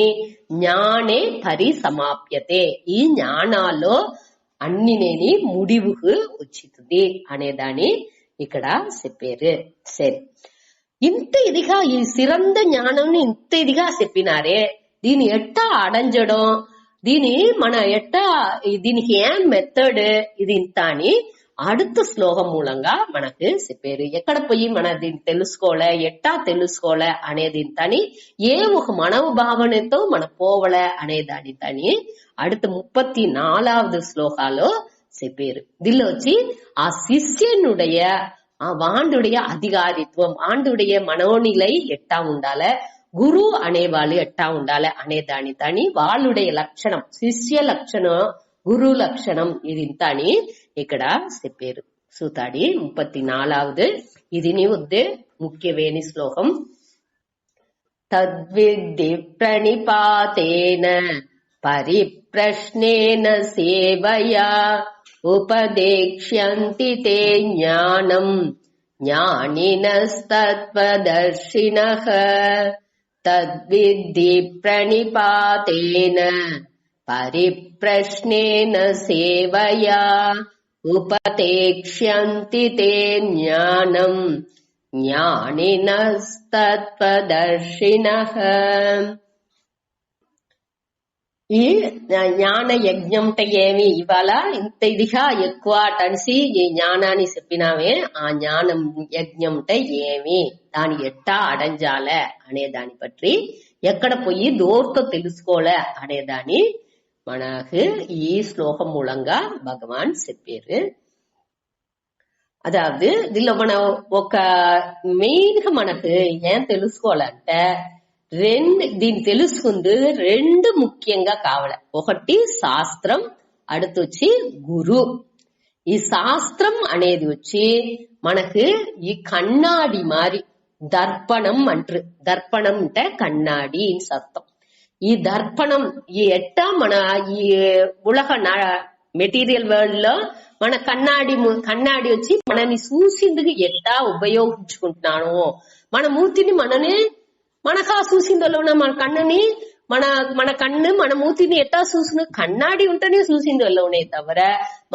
జ్ఞానే పరిసమాప్యతే ఈ జ్ఞానాల్లో అన్నినేని ముడివుకు వచ్చింది అనేదాన్ని ఇక్కడ చెప్పారు. సరే ఇంత ఇదిగా ఈ సిరంద జ్ఞానం ఇంత ఇదిగా చెప్పినారే దీని ఎట్టా అడంజడం దీని మన ఎట్టా దీనికి ఏం మెథడ్ ఇది ఇంత అని அடுத்த ஸ்லோகம் மூலంగా మనకు చెప్పారు. ఎక్కడ పోయి మన దీన్ని తెలుసుకోలే ఎట్టా తెలుసుకోలే అనేది తని ఏ ఒక మనవ భావనతో మన పోవలే అనేదాని తని அடுத்த 34வது శ్లోకాలో చెప్పారు. దీనిలో వచ్చి ఆ శిష్యனுடைய వాండుடைய அதிகாரித்துவம் ఆండుடைய మనోనిలై ఎట్టా ఉండాలి గురు అనేవాళ్ళు ఎట్టా ఉండాలి అనేదాని తని వాళ్ళుடைய లక్షణం శిష్య లక్షణం గురు లక్షణం ఇది ఇంత అని ఇక్కడ చెప్పారు. సూతాడి 34வது ఇది వద్దే ముఖ్యవేణి శ్లోకం. తద్విద్ధి ప్రణిపాతేన పరిప్రశ్నేన సేవయా ఉపదేక్ష్యంతి తే జ్ఞానం జ్ఞానినస్తత్వదర్శినః. తద్విద్ధి ప్రణిపాతేన పరిప్రశ్నేన సేవయా ఉపదేక్ష్యంతి తే జ్ఞానం జ్ఞానినస్తత్వదర్శినః. ఈ జ్ఞాన యజ్ఞం అంటే ఏమి ఇవాళ ఇంత ఇదిగా ఎక్కువ అటనిసి ఈ జ్ఞానాన్ని చెప్పినామే ఆ జ్ఞానం యజ్ఞం అంటే ఏమి దాని ఎట్టా అడంజాలే అనే దాని పற்றி ఎక్కడ పోయి దోర్తో తెలుసుకోలే అనేదాన్ని మనకు ఈ శ్లోకం మూలంగా భగవాన్ చెప్పారు. అదావదు దీనిలో మనం ఒక మెయిన్ గా మనకు ఏం తెలుసుకోవాలంటే దీన్ని తెలుసుకుంది రెండు ముఖ్యంగా కావాలి. ఒకటి శాస్త్రం அடுத்து గురు. ఈ శాస్త్రం అనేది వచ్చి మనకు ఈ కన్నాడి మారి దర్పణం అంటారు. దర్పణం అంటే కన్నాడి అని అర్థం. ఈ దర్పణం ఈ ఎట్టా మన ఈ ఉలహ మెటీరియల్ వరల్డ్ లో మన కన్నాడి వచ్చి మనని చూసిందుకు ఎట్టా ఉపయోగించుకుంటున్నాను మన మూర్తిని మనకా చూసిందోలోన మన కన్నుని మన కన్ను మన మూతిని ఎట్టా చూసిన కన్నాడి ఉంటేనే చూసిందోలోనే తవర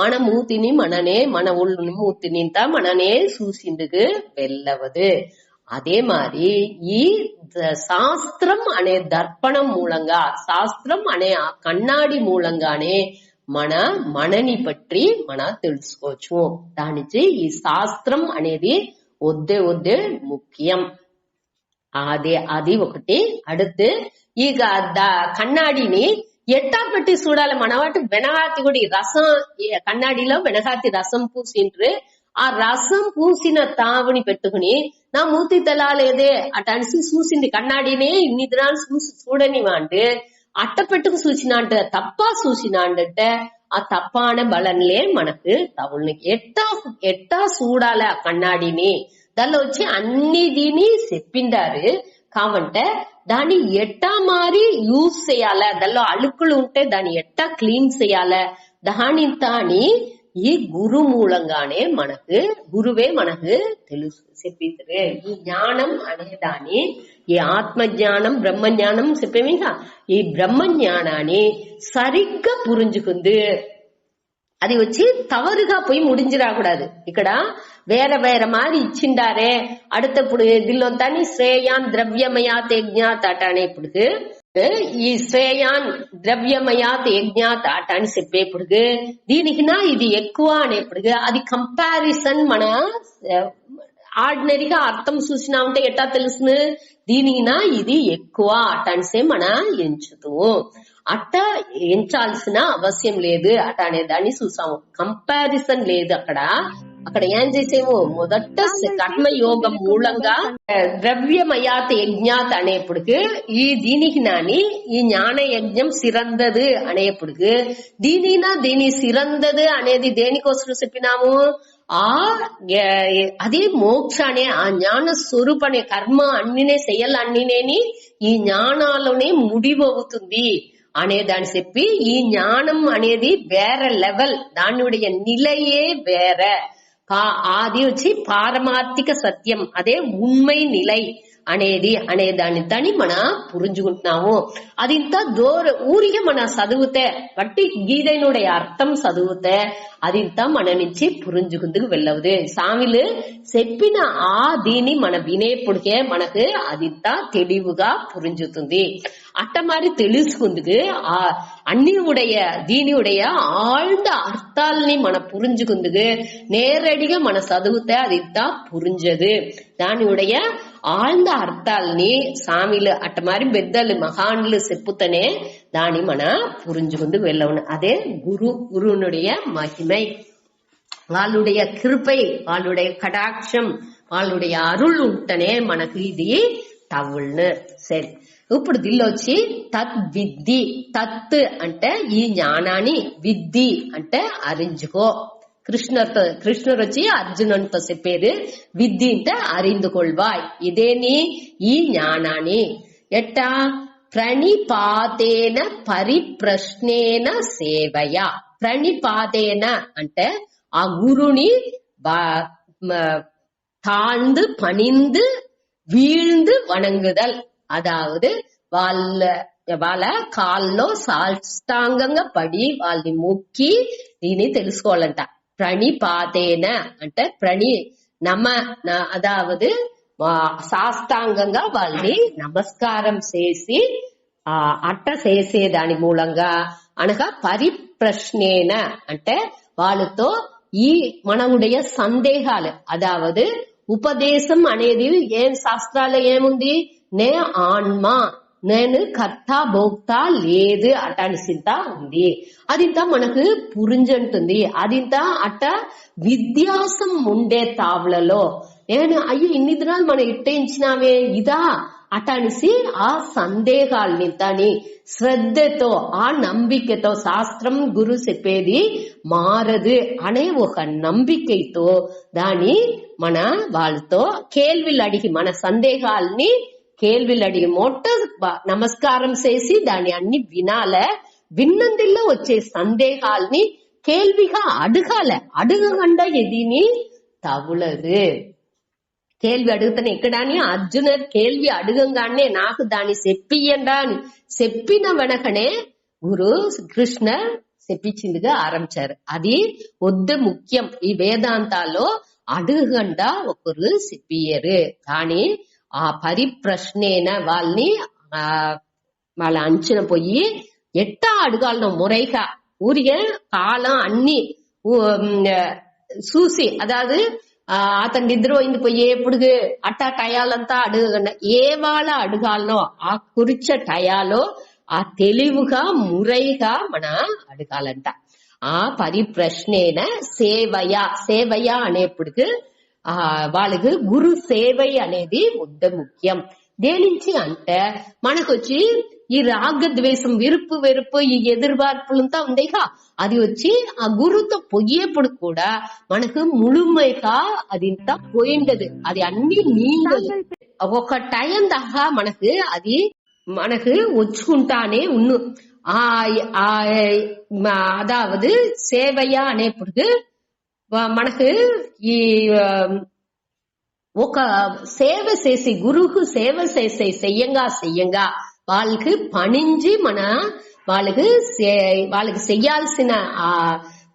మన మూతిని మననే మన ఒళ్ళు మూతిని మననే చూసిందుకు వెళ్ళవదు. అదే మరి ఈ శాస్త్రం అనే దర్పణం మూలంగా శాస్త్రం అనే ఆ కన్నాడి మూలంగానే మనని పట్టి మన తెలుసుకోవచ్చు. దానికి ఈ శాస్త్రం అనేది వద్దే ముఖ్యం. అది ఒకటి. அடுத்து ఇక కన్నాడిని ఎట్టా పెట్టి చూడాలి మన వాటి వెనగాతి కూడా రసం కన్నాడిలో వెనగాతి రసం పూసిండ్రు ఆ రసం పూసిన తావుని పెట్టుకుని నా మూతి తెలాలేదే అటనిసి చూసింది కన్నాడినే ఇన్ని దినాలు చూడనివా అంటే అట్ట పెట్టుకు చూసినా అంటే తప్ప చూసినా అంటే ఆ తప్పాన బలన్లే మనకు తవుల్ని ఎట్టా చూడాల కన్నాడిని దానిలో వచ్చి అన్ని దీని చెప్పిండారు కావంటే దాన్ని ఎట్టా మారి యూజ్ చేయాలా దానిలో అழுకులు ఉంటే దాన్ని ఎట్టా క్లీన్ చేయాలా దానింత అని ఈ గురు మూలంగానే గురువే మనకు తెలుసు చెప్పిద్దరు. ఈ జ్ఞానం అనేదాన్ని ఈ ఆత్మజ్ఞానం బ్రహ్మజ్ఞానం చెప్పేమిగా ఈ బ్రహ్మజ్ఞానాన్ని సరిగ్గా పురించుకుంది. అది వచ్చి తవరుగా పోయి ముడించిరాకూడదు. ఇక్కడ వేరే వేరే మారి ఇచ్చిండారే அடுத்தప్పుడు దీనిలోంతాని శ్రేయాన్ ద్రవ్యమయాత్ యజ్ఞాత్ అట అనేప్పుడు ఈ శ్రేయాన్ ద్రవ్యమయాత్ యజ్ఞాత్ అట అని చెప్పేప్పుడు దీనికి ఇది ఎక్కువ అనేప్పుడు అది కంపారిజన్ మన ఆర్డినరీగా అర్థం చూసినా ఉంటే ఎట్టా తెలుసును దీనికినా ఇది ఎక్కువ అట అనిసే మన ఎంచుతూ అట్ట ఎంచాల్సిన అవసరం లేదు అట అనే దాన్ని చూసాము. కంపారిజన్ లేదు అక్కడ ఏం చేసేమో మొదట కర్మయోగం మూలంగా ద్రవ్యమయాత్ యజ్ఞాత్ అనేప్పటికి ఈ దీనికి ఈ ஞான యజ్ఞం సిరందదు అనేప్పటికి దీని సిరందదు అనేది దేనికోసం చెప్పినాము అది మోక్ష అనే ఆ జ్ఞాన స్వరూప అనే కర్మ అన్నినే చెయ్యాలి అన్నినేని ఈ జ్ఞానాలోనే ముడివవుతుంది అనేదాన్ని చెప్పి ఈ ஞானம் అనేది వేరే లెవెల్ దానిuடைய நிலையே வேற అది వచ్చి పారమార్థిక సత్యం అదే ఉண்மை నిలై అనేదాన్ని తని మన పురించుకుంటున్నాము. అది ఇంత ఊరిగా మన చదివితే బట్టి గీదైనుடைய అర్థం చదివితే అది ఇంత మన నుంచి పురించుకుందుకు వెళ్ళవుదు. స్వామిలు చెప్పిన ఆ దీని మన వినేప్పుడికే మనకు అదింత తెలివిగా పురించుతుంది. అట్ట మరి తెలుసుకుందుకు ఆ అన్నియుடைய దీనియుடைய ఆழ்ந்த అర్థాలని మన పురించుకుందుకు నేరడిగా మన చదివితే అది ఇంత పురించదు. దానియుடைய ఆழ்ந்த అర్థాలని స్వామిలు అట్ట మరి పెద్దలు మహాన్లు చెప్పుతనే దాని మన పురించుకుందుకు వెళ్ళవును. అదే గురువునుடைய மகிமை, వాళ్ళుடைய கிருபை, వాళ్ళుடைய కటాక్షం, వాళ్ళుடைய అరుள் ఉంటనే మనకు ఇది తవుల్ను. సరే ఇప్పుడు దీనిలో వచ్చి తత్ విద్ది తత్ అంటే ఈ జ్ఞానాన్ని విద్ది అంటే అరించుకో. కృష్ణుడు వచ్చి అర్జునునితో చెప్పేది విద్ది అంటే అరిందుకొల్వాయ్. ఇదేని ఈ జ్ఞానాన్ని ఎట్టా ప్రణిపాతేన పరిప్రశ్నేన సేవయ. ప్రణిపాతేన అంటే ఆ గురుని தாழ்ந்து பணிந்து வீழ்ந்து வணங்குதல், అదావదు వాళ్ళ కాల్లో సాష్టాంగంగా పడి వాళ్ళని మొక్కి దీన్ని తెలుసుకోవాలంట. ప్రణిపాతేన అంటే అదావదు సాష్టాంగంగా వాళ్ళని నమస్కారం చేసి అట్ట చేసేదాని మూలంగా అనగా పరిప్రశ్నేన అంటే వాళ్ళతో ఈ మనముடைய సందేహాలు అదావదు ఉపదేశం అనేది ఏం శాస్త్రాల్లో ఏముంది నే ఆన్మా నేను కర్త భోక్త లేదు అటాని చింత ఉంది. అదింత మనకు పురింజంటుంది. అదింత అట్ట విద్యాసం ఉండే తావులలో నేను అయ్యో ఇన్ని దినాలు మనం ఇట్టించినావే ఇదా అటనిసి ఆ సందేహాల్ని తని శ్రద్ధతో ఆ నంబికతో శాస్త్రం గురు చెప్పేది మారదు అనే ఒక నంబికతో దాని మన వాళ్ళతో కేల్విలు అడిగి మన సందేహాల్ని కేల్విలు అడిగి మొట్ట నమస్కారం చేసి దాన్ని అన్ని విన్నందుల్లో వచ్చే సందేహాల్ని కేల్విగా అడగకుండా ఎదిని తవులదు. కేల్వి అడుగుతాను ఎక్కడాని అర్జునర్ కేల్వి అడగంగానే నాకు దాన్ని చెప్పియండా అని చెప్పిన వెనకనే గురు కృష్ణ చెప్పించిందిగా ఆరంభించారు. అది వద్దు ముఖ్యం. ఈ వేదాంతాల్లో అడగకుండా ఒకరు చెప్పియరు. కానీ ఆ పరిప్రశ్నేన వాళ్ళని వాళ్ళ అంచన పోయి ఎట్టా అడగాలనో మురైగా ఊరిగే కాలం అన్ని చూసి అదాదు అతని నిద్ర అయింది పోయి ఎప్పుడు అట్టా టయాలంతా అడగకుండా ఏ వాళ్ళ అడగాలనో ఆ కురిచ టయాలో ఆ తెలివిగా మురైగా మన అడగాలంట. ఆ పరిప్రశ్నేన సేవయ అనేప్పటికి వాళ్ళకి గురు సేవై అనేది ముఖ్యం. దేనించి అంటే మనకు వచ్చి ఈ రాగద్వేషం విరుపు వెరుపు ఈ ఎదురుబార్పులంతా ఉందేగా అది వచ్చి ఆ గురుతో పొయ్యేప్పుడు కూడా మనకు ముழுமைగా అది ఇంత పోయిండదు అది అన్ని నీంగదు ఒక టైం దాకా మనకు వచ్చుకుంటానే ఉన్ను அதாவது சேவையா అనేప్పుడు మనకు ఈ ఒక సేవ చేసి గురువుకు సేవ చేసే చెయ్యంగా వాళ్ళకి పణించి వాళ్ళకి చెయ్యాల్సిన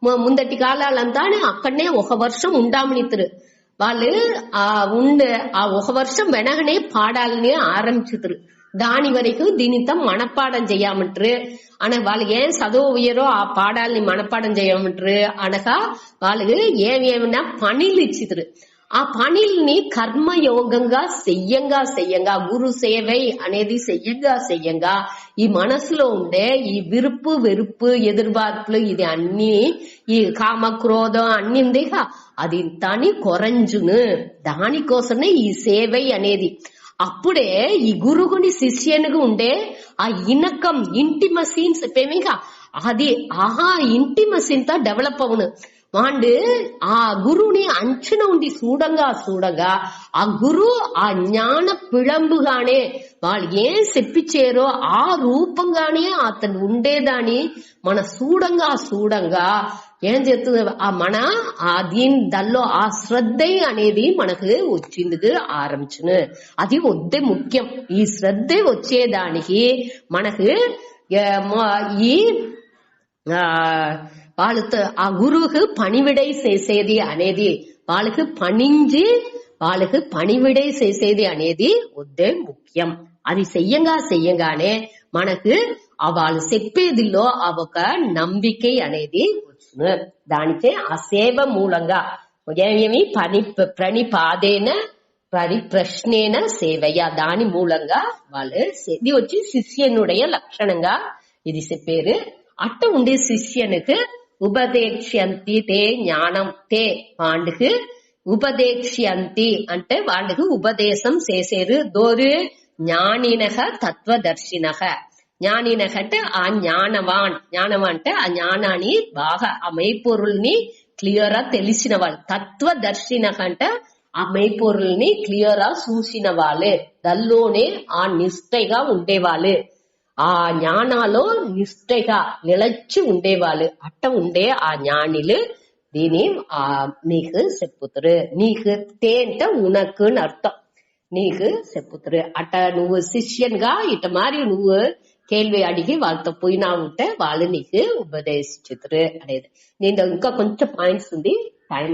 ముందటి కాలాలంతా అక్కడనే 1 వర్షం ఉండామనిద్దరు వాళ్ళు ఆ 1 వర్షం వెనకనే పాడాలని ఆరంభించుతారు దాని వరకు దీనితో మనపాఠం చేయమంటారు వాళ్ళు ఏం చదువుయ్యారో ఆ పాడాలని మనపాఠం చేయమంటారు అనగా వాళ్ళకి ఏమేమైనా పనులు ఇచ్చితారు ఆ పనుల్ని కర్మయోగంగా చెయ్యంగా గురు సేవై అనేది చెయ్యంగా ఈ మనసులో ఉండే ఈ విరుపు వెరుపు ఎదురుబార్పులు ఇది అన్ని ఈ కామ క్రోధం అన్ని ఉందేగా అది తాని కొరంజును దానికోసమే ఈ సేవై అనేది అప్పుడే ఈ గురువుని శిష్యునిగా ఉండే ఆ ఇనకం ఇంటిమసీని చెప్పేమేగా అది ఇంటిమసీన్తో డెవలప్ అవును వాండు ఆ గురువుని అంచనా ఉండి చూడంగా ఆ గురు ఆ జ్ఞాన పిళంబుగానే వాళ్ళు ఏం చెప్పించారో ఆ రూపంగానే అతను ఉండేదాన్ని మన చూడంగా ఏం చేస్తుంది దానిలో ఆ శ్రద్ధ అనేది మనకు వచ్చింది ఆరంభించును అది వద్దే ముఖ్యం ఈ శ్రద్ధ వచ్చేదానికి మనకు ఈ వాళ్ళతో ఆ గురువుకు పణివిడై చేసేది అనేది వాళ్ళకి పణివిడై చేసేది అనేది వద్దే ముఖ్యం అది చెయ్యంగానే మనకు వాళ్ళు చెప్పేదిలో ఒక నమ్మిక అనేది వచ్చును దానికే ఆ సేవ మూలంగా ఏమి ప్రణిపాదేన పరిప్రశ్నేన సేవయ్య దాని మూలంగా వాళ్ళు ఇది వచ్చి శిష్యనుடைய లక్షణంగా ఇది చెప్పారు అట్ట ఉండే శిష్యనుకు ఉపదేక్ష్యంతి తే జ్ఞానం తే వాండుకు ఉపదేక్ష్యంతి అంటే వాళ్ళకు ఉపదేశం చేసేరు దోరు జ్ఞానినగ తత్వదర్శినగ జ్ఞానినగ అంటే ఆ జ్ఞానవాన్ అంటే ఆ జ్ఞానాన్ని బాగా ఆ మెయ్పొరుల్ని క్లియర్ తెలిసిన వాళ్ళు తత్వదర్శినగ అంటే ఆ మెయ్పొరుల్ని క్లియర్ చూసిన వాళ్ళే దల్లోనే ఆ నిష్ఠగా ఉండేవాళ్ళు ఆ జ్ఞానాలో నిష్ఠగా నిలచి ఉండేవాళ్ళు అట్ట ఉండే ఆ జ్ఞానిలు దీని నీకు చెప్పుతారు నీకు తే అంటే ఉనకు అర్థం నీకు చెప్పుతారు అట్ట నువ్వు శిష్యన్గా ఇట మారి నువ్వు కేள்வி అడిగి వాళ్ళతో పోయినా ఉంటే వాళ్ళు నీకు ఉపదేశించుతారు అనేది నేను ఇంకా కొంచెం పాయింట్స్ ఉంది టైం